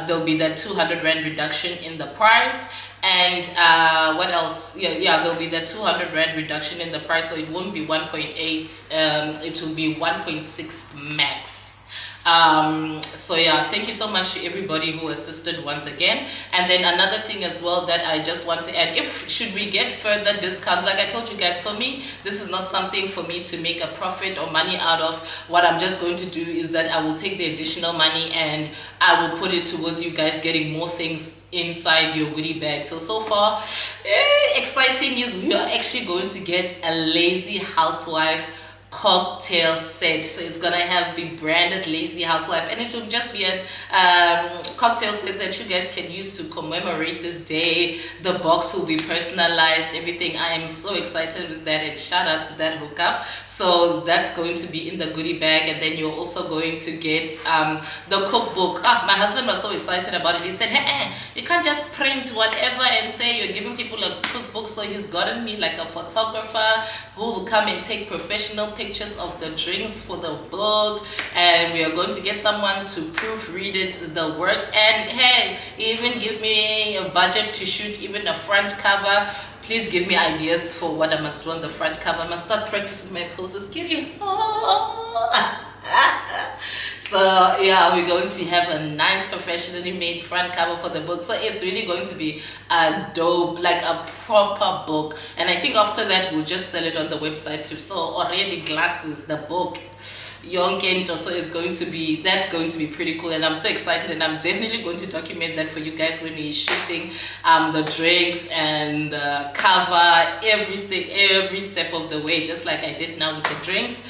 There'll be that 200 rand reduction in the price. And what else? Yeah, there'll be that 200 rand reduction in the price, so it won't be 1.8. It will be 1.6 max. So yeah, thank you so much to everybody who assisted once again. And then another thing as well that I just want to add, if should we get further discounts, like I told you guys, for me this is not something for me to make a profit or money out of. What I'm just going to do is that I will take the additional money and I will put it towards you guys getting more things inside your goodie bag. So far, exciting news, we are actually going to get a Lazy Housewife cocktail set. So it's gonna have the branded Lazy Housewife, and it will just be a cocktail set that you guys can use to commemorate this day. The box will be personalized, everything. I am so excited with that, and shout out to that hookup. So that's going to be in the goodie bag. And then you're also going to get the cookbook. My husband was so excited about it. He said, hey, you can't just print whatever and say you're giving people a cookbook. So he's gotten me like a photographer who will come and take professional pictures of the drinks for the book, and we are going to get someone to proofread it, the works. And hey, even give me a budget to shoot even a front cover. Please give me ideas for what I must do on the front cover. I must start practicing my poses. Give you so yeah, we're going to have a nice professionally made front cover for the book. So it's really going to be a dope, like a proper book. And I think after that we'll just sell it on the website too. So already glasses, the book, Yonkento. So it's going to be, that's going to be pretty cool, and I'm so excited, and I'm definitely going to document that for you guys when we're shooting the drinks and the cover, everything, every step of the way, just like I did now with the drinks.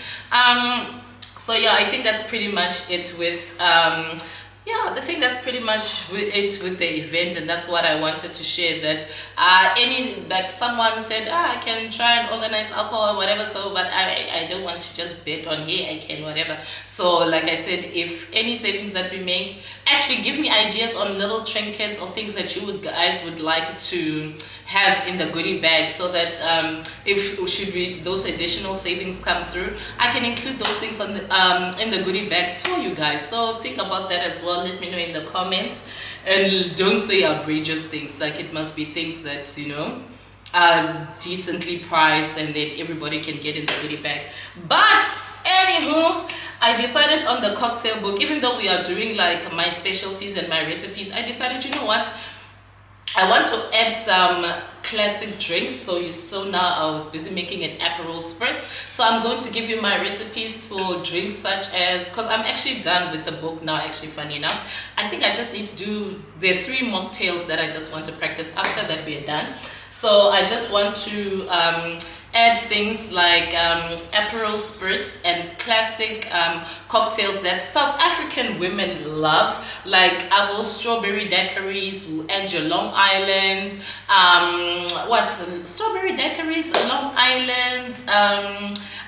So yeah, I think that's pretty much it with yeah, I think that's pretty much it with the event, and that's what I wanted to share. That like someone said, I can try and organize alcohol or whatever. So, but I don't want to just bet on here I can whatever. So, like I said, if any savings that we make, actually give me ideas on little trinkets or things that you guys would like to have in the goodie bag, so that if those additional savings come through, I can include those things on the in the goodie bags for you guys. So think about that as well. Let me know in the comments, and don't say outrageous things. Like, it must be things that, you know, are decently priced and then everybody can get in the goodie bag. But anywho, I decided on the cocktail book, even though we are doing like my specialties and my recipes, I decided, you know what, I want to add some classic drinks. So now I was busy making an Aperol Spritz. So I'm going to give you my recipes for drinks such as, because I'm actually done with the book now, actually, funny enough. I think I just need to do, there are 3 mocktails that I just want to practice after that we are done. So I just want to add things like Aperol Spritz and classic cocktails that South African women love, like our strawberry daiquiris. We'll add your Long Islands, strawberry daiquiris, Long Islands,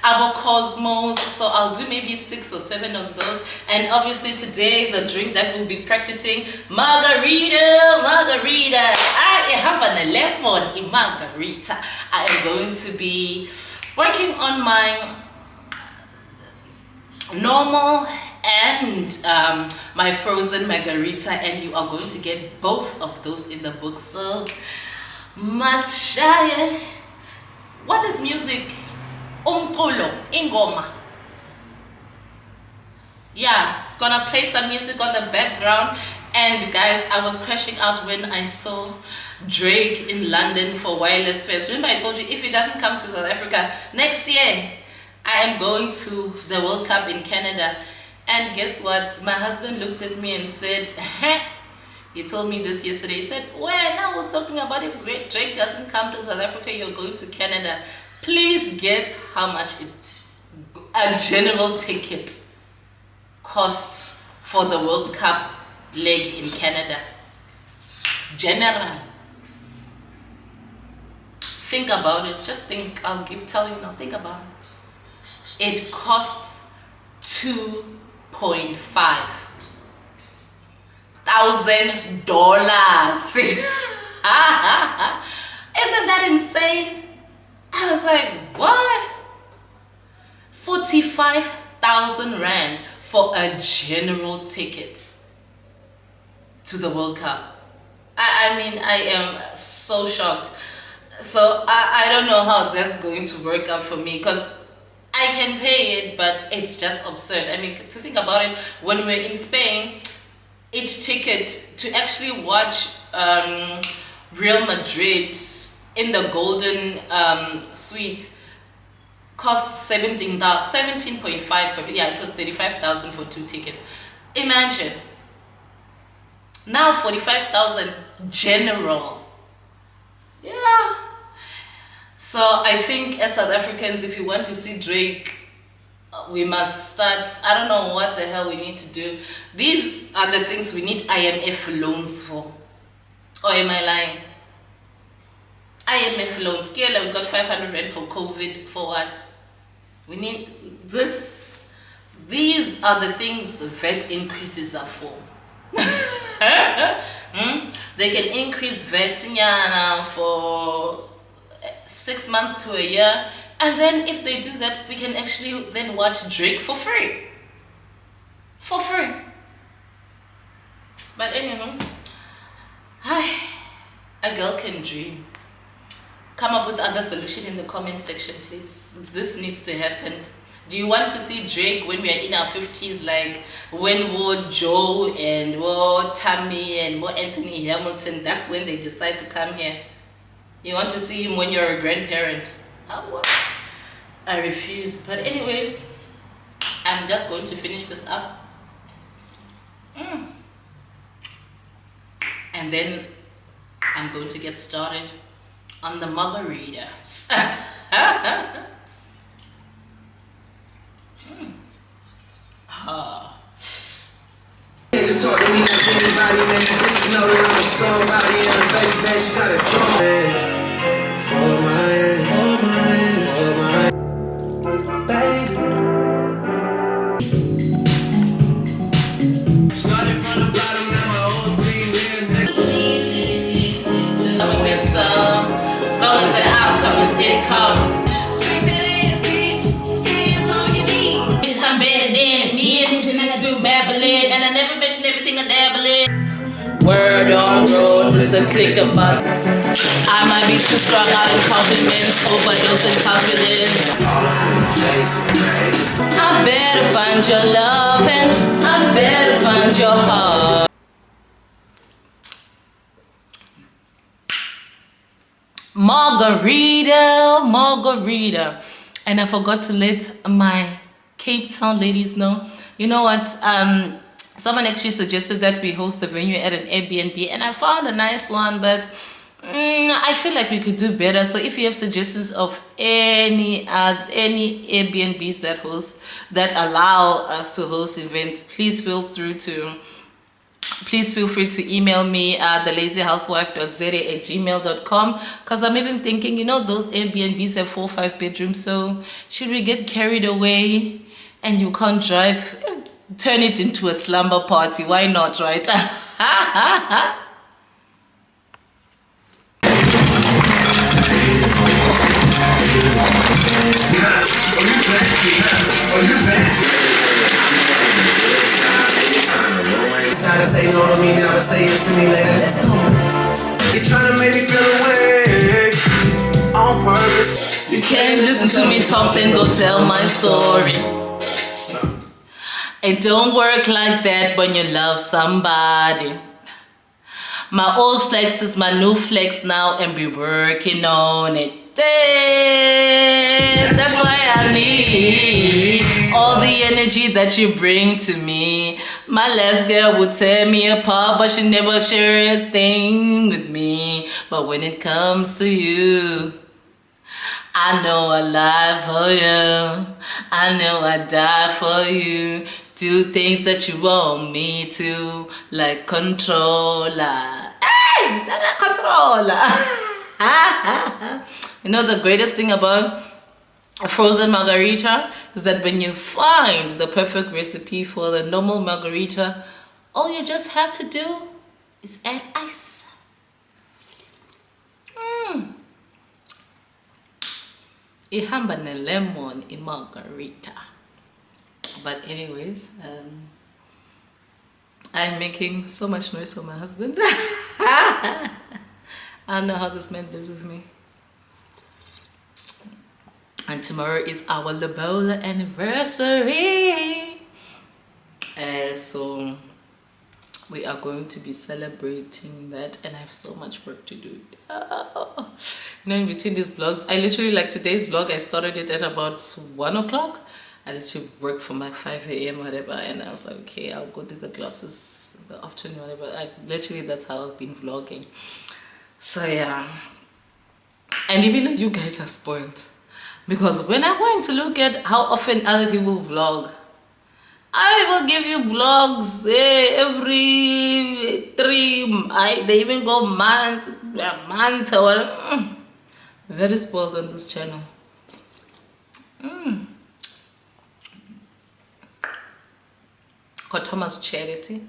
our Cosmos. So I'll do maybe 6 or 7 of those. And obviously today the drink that we'll be practicing, margarita. I have a lemon in margarita. I am going to be working on my normal and my frozen margarita, and you are going to get both of those in the book. So must share. What is music? Umculo, ingoma. Yeah, gonna play some music on the background. And guys, I was crashing out when I saw Drake in London for Wireless Fest. Remember I told you, if he doesn't come to South Africa next year, I am going to the World Cup in Canada. And guess what? My husband looked at me and said, he told me this yesterday. He said, well, I was talking about if Drake doesn't come to South Africa, you're going to Canada. Please guess how much a general ticket costs for the World Cup leg in Canada. General. Think about it. Just think. Tell you now. Think about it. It costs $2.5 thousand. Isn't that insane? I was like, what? 45,000 rand for a general ticket to the World Cup. I mean, I am so shocked. So I don't know how that's going to work out for me, because I can pay it, but it's just absurd. I mean, to think about it, when we're in Spain, each ticket to actually watch Real Madrid in the Golden Suite costs 17.5. Yeah, it was 35,000 for 2 tickets. Imagine. Now 45,000 general. Yeah. So I think as South Africans, if you want to see Drake, we must start. I don't know what the hell we need to do. These are the things we need IMF loans for. Or am I lying? IMF loans. Kela, we got 500 rand for COVID. For what? We need this. These are the things VAT increases are for. They can increase VAT for 6 months to a year, and then if they do that, we can actually then watch Drake for free. For free. But anyway, a girl can dream. Come up with other solution in the comment section, please. This needs to happen. Do you want to see Drake when we are in our 50s, like when were Joe and were Tammy and were Anthony Hamilton? That's when they decide to come here. You want to see him when you're a grandparent? I refuse. But anyways, I'm just going to finish this up. And then I'm going to get started on the margaritas. It's hard to anybody, man, just know that I'm somebody and a baby that she got a joint. For my baby. Started from the bottom, now my whole team here, nigga. As long as the outcome is income. I'm better than me and do babbling, and I never mention everything I dabble in. Word on road, listen, think about. I might be too strong out in compliments, overdose in confidence. I better find your love and I better find your heart. Margarita. And I forgot to let my Cape Town ladies know. You know what? Someone actually suggested that we host the venue at an Airbnb, and I found a nice one, but I feel like we could do better. So if you have suggestions of any Airbnbs that allow us to host events, please feel free to email me at thelazyhousewife.za@gmail.com, because I'm even thinking, you know, those Airbnbs have 4 or 5 bedrooms, so should we get carried away and you can't drive, turn it into a slumber party? Why not, right? Say no to me, never say it to me later. Let's go. You're trying to make me feel away on purpose. You can't listen to me talk, then go tell my story. It don't work like that when you love somebody. My old flex is my new flex now, and we're working on it. That's why I need all the energy that you bring to me. My last girl would tear me apart, but she never shared a thing with me. But when it comes to you, I know I lie for you. I know I die for you. Do things that you want me to, like controller. Hey, not a controller. You know the greatest thing about a frozen margarita is that when you find the perfect recipe for the normal margarita, all you just have to do is add ice. Ihamba ne lemon in margarita. But anyways, I'm making so much noise for my husband. I don't know how this man lives with me. And tomorrow is our Lobola anniversary. So we are going to be celebrating that, and I have so much work to do. You know, in between these vlogs, I literally, like today's vlog, I started it at about 1 o'clock. I literally worked from like 5 a.m. whatever, and I was like, okay, I'll go to the classes in the afternoon, whatever. Literally, that's how I've been vlogging. So yeah, and even like you guys are spoiled, because when I went to look at how often other people vlog, I will give you vlogs every 3. They even go a month or whatever. Very spoiled on this channel. Thomas charity.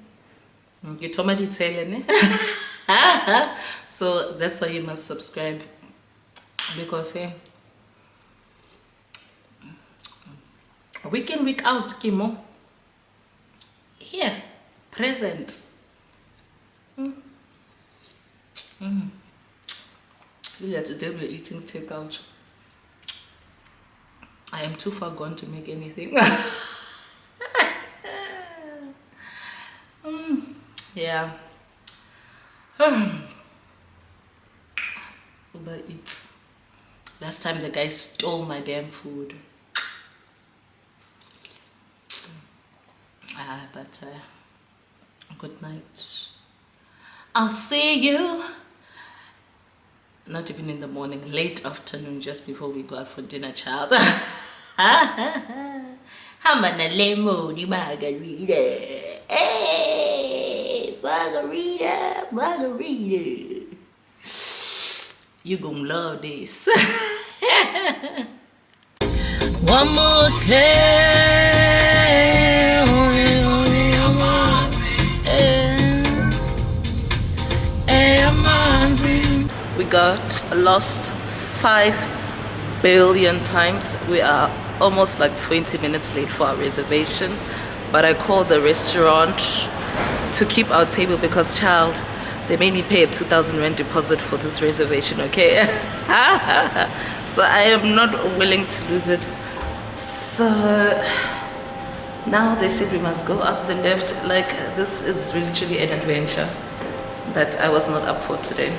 You told me to tell you. So that's why you must subscribe, because hey, week in, week out, Kimo. Here, present. Today we're eating takeout. I am too far gone to make anything. Yeah. Uber Eats. Last time the guy stole my damn food. But good night. I'll see you. Not even in the morning, late afternoon, just before we go out for dinner, child. I'm on a lemon margarita. Hey. margarita, margarita. You gonna love this. One more day. We got lost 5 billion times. We are almost like 20 minutes late for our reservation, but I called the restaurant to keep our table because, child, they made me pay a 2,000 rand deposit for this reservation, okay? So I am not willing to lose it. So now they said we must go up the lift. Like, this is literally an adventure that I was not up for today.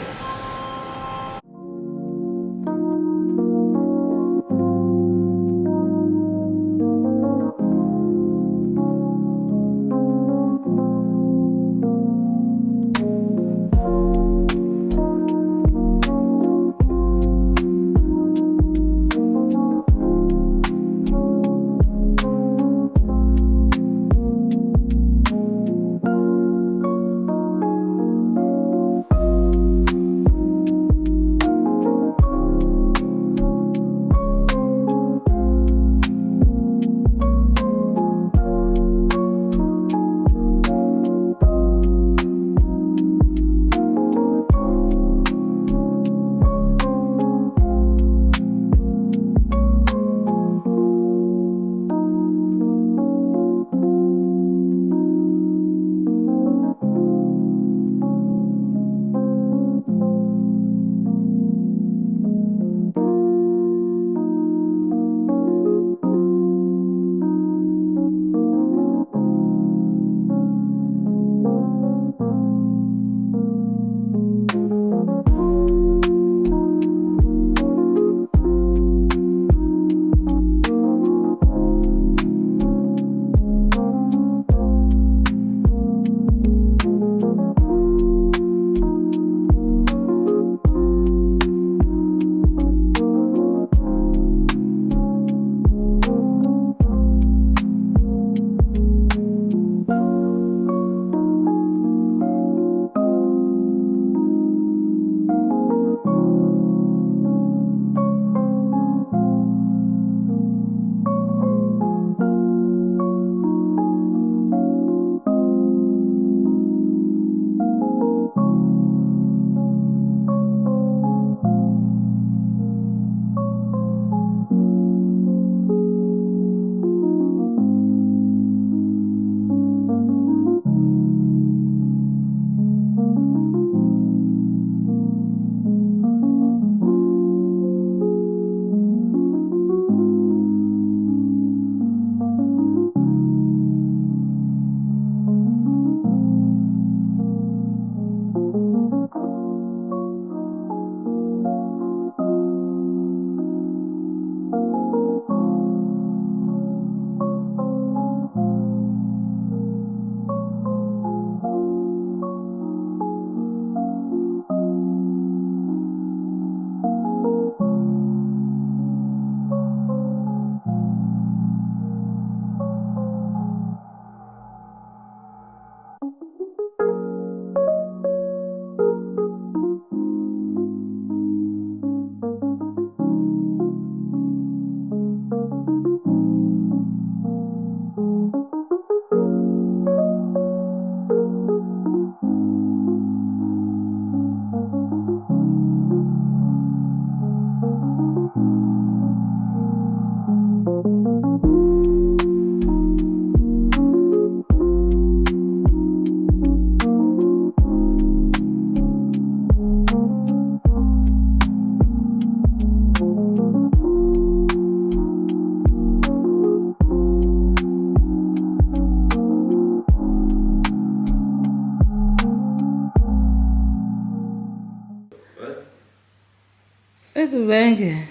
Where's the blanket?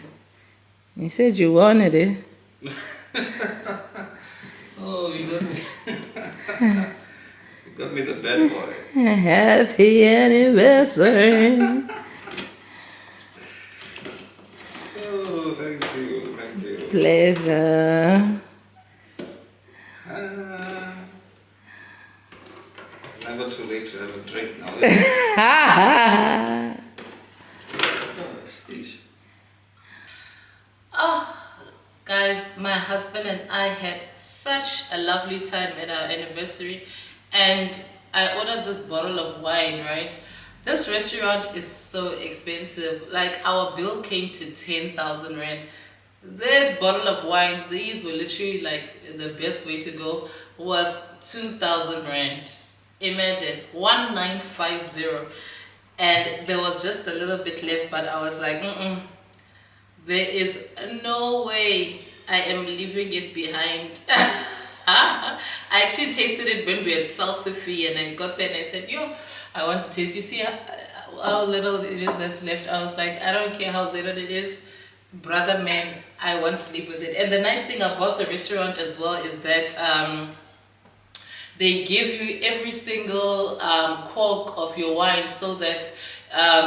You said you wanted it. Oh, you got me. You got me the bad boy. Happy anniversary. Oh, thank you, thank you. Pleasure. Never too too late to have a drink now. Sheesh. Oh, guys, my husband and I had such a lovely time at our anniversary, and I ordered this bottle of wine, right? This restaurant is so expensive. Like, our bill came to 10,000 rand. This bottle of wine, these were literally like the best way to go, was 2,000 rand. Imagine, 1950. And there was just a little bit left, but I was like, there is no way I am leaving it behind. I actually tasted it when we had salsa free, and I got there and I said, yo, I want to taste. You see how little it is that's left? I was like, I don't care how little it is, brother man, I want to live with it. And the nice thing about the restaurant as well is that they give you every single cork of your wine, so that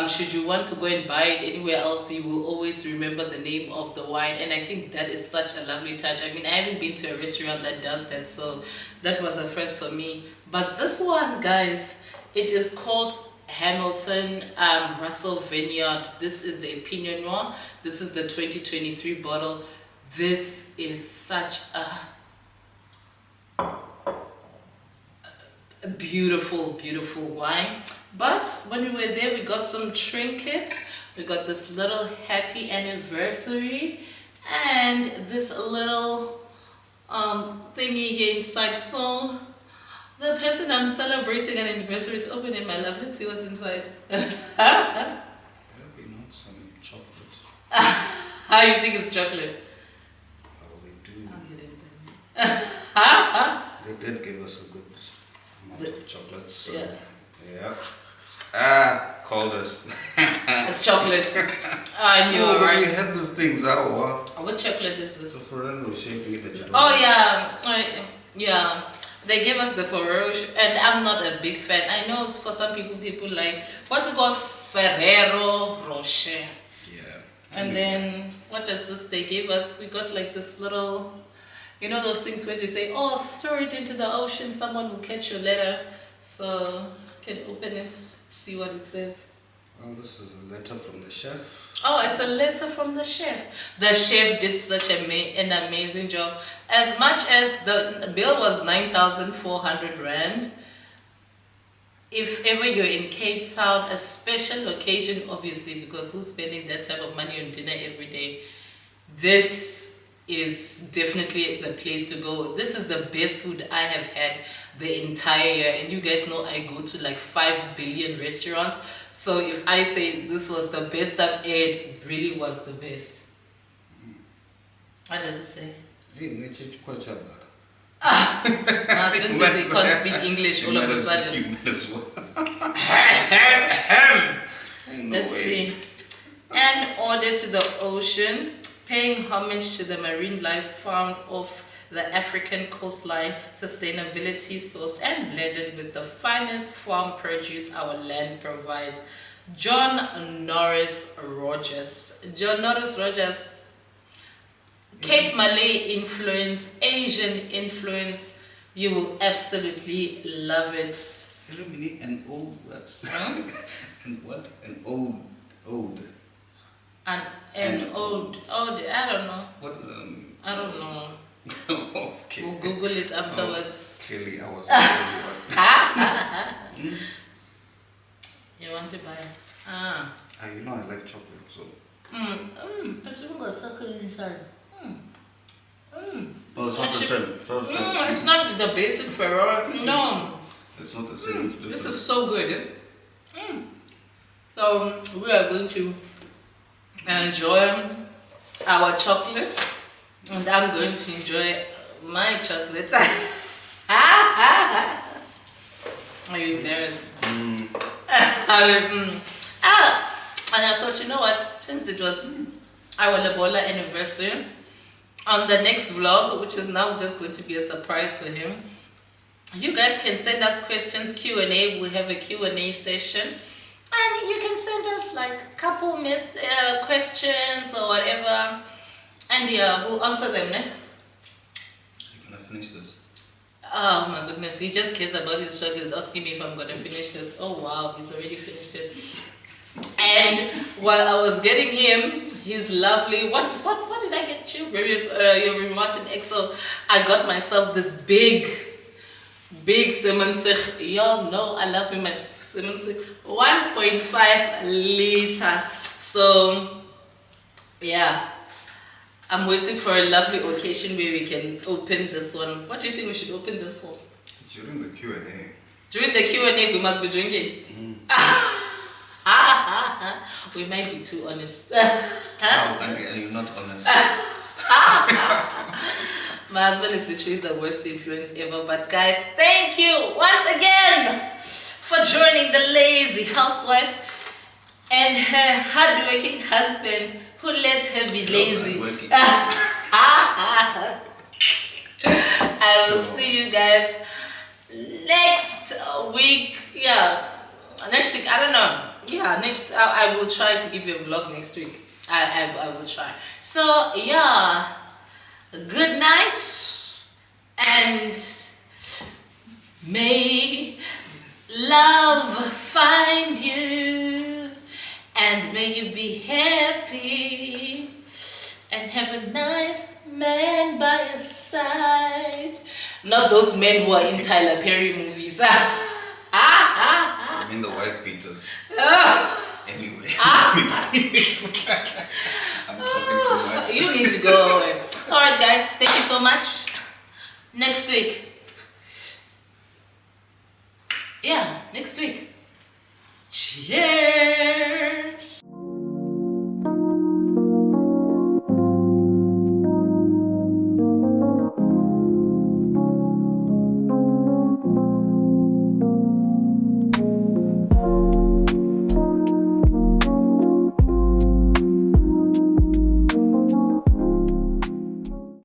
should you want to go and buy it anywhere else, you will always remember the name of the wine. And I think that is such a lovely touch. I mean, I haven't been to a restaurant that does that, so that was a first for me. But this one, guys, it is called Hamilton Russell Vineyard. This is the Pinot Noir. This is the 2023 bottle. This is such a beautiful, beautiful wine. But when we were there, we got some trinkets. We got this little happy anniversary and this little thingy here inside. So the person I'm celebrating an anniversary with, open it, my love. Let's see what's inside. Maybe not some chocolate. How you think it's chocolate? Well, they do. I'll get it then. They did give us a good amount of chocolates. So Yeah. Called it. It's chocolate. I knew, but right? we had these things. What chocolate is The this? Ferrero shaping it. Oh yeah, yeah. They gave us the Ferrero, and I'm not a big fan. I know for some people like, what's it called? Ferrero Rocher. Yeah. And then what does this? They gave us. We got like this little, you know those things where they say, oh, throw it into the ocean, someone will catch your letter. So you can open it, see what it says. Well, this is a letter from the chef. Oh, it's a letter from the chef. The chef did such an amazing job. As much as the bill was 9,400 rand, if ever you're in Cape Town, a special occasion, obviously, because who's spending that type of money on dinner every day, this is definitely the place to go. This is the best food I have had the entire year, and you guys know I go to like 5 billion restaurants. So if I say this was the best I've had, it really was the best. What does it say? Hey, nature quite chat My husband says he can't speak English all of a sudden. You might as well. Let's see. An ode to the ocean, paying homage to the marine life found off the African coastline, sustainability sourced and blended with the finest farm produce our land provides. John Norris Rogers. John Norris Rogers, Cape Malay influence, Asian influence. You will absolutely love it. An old what? And what? An old. An ode. I don't know. What does that mean? I don't know. Okay. We'll Google it afterwards. Kelly, I was You want to buy? you know I like chocolate, so. It's even got chocolate inside. No, it's not the same. It's not the same. It's not the basic Ferrero. No. It's not the same. It's different. This is so good. So we are going to enjoy our chocolate, and I'm going to enjoy my chocolate. Are you embarrassed? And I thought, you know what, since it was our Lebola anniversary, on the next vlog, which is now just going to be a surprise for him, you guys can send us questions, Q&A. We have a Q&A session, and you can send us like a couple questions or whatever, and yeah, we'll answer them. You're gonna finish this? Oh my goodness, he just cares about his sugar. He's asking me if I'm gonna finish this. Oh wow, he's already finished it. And while I was getting him his lovely what did I get you? Your Martin XO. I got myself this big Simmonsig. Y'all know I love me my Simmonsig. 1.5 liter. So yeah. I'm waiting for a lovely occasion where we can open this one. What do you think we should open this for? During the Q&A. During the Q&A, we must be drinking. We might be too honest. Oh, Auntie, are you not honest? My husband is literally the worst influence ever. But guys, thank you once again for joining the lazy housewife and her hardworking husband who lets her be lazy. I will see you guys next week. Yeah, next week. I don't know. Yeah, next. I will try to give you a vlog next week. I will try. So yeah, good night, and may love find you, and may you be happy, and have a nice man by your side. Not those men who are in Tyler Perry movies. I mean the wife beaters. Anyway. I'm talking too much. You need to go. Alright guys, thank you so much. Next week. Yeah, next week. Cheers.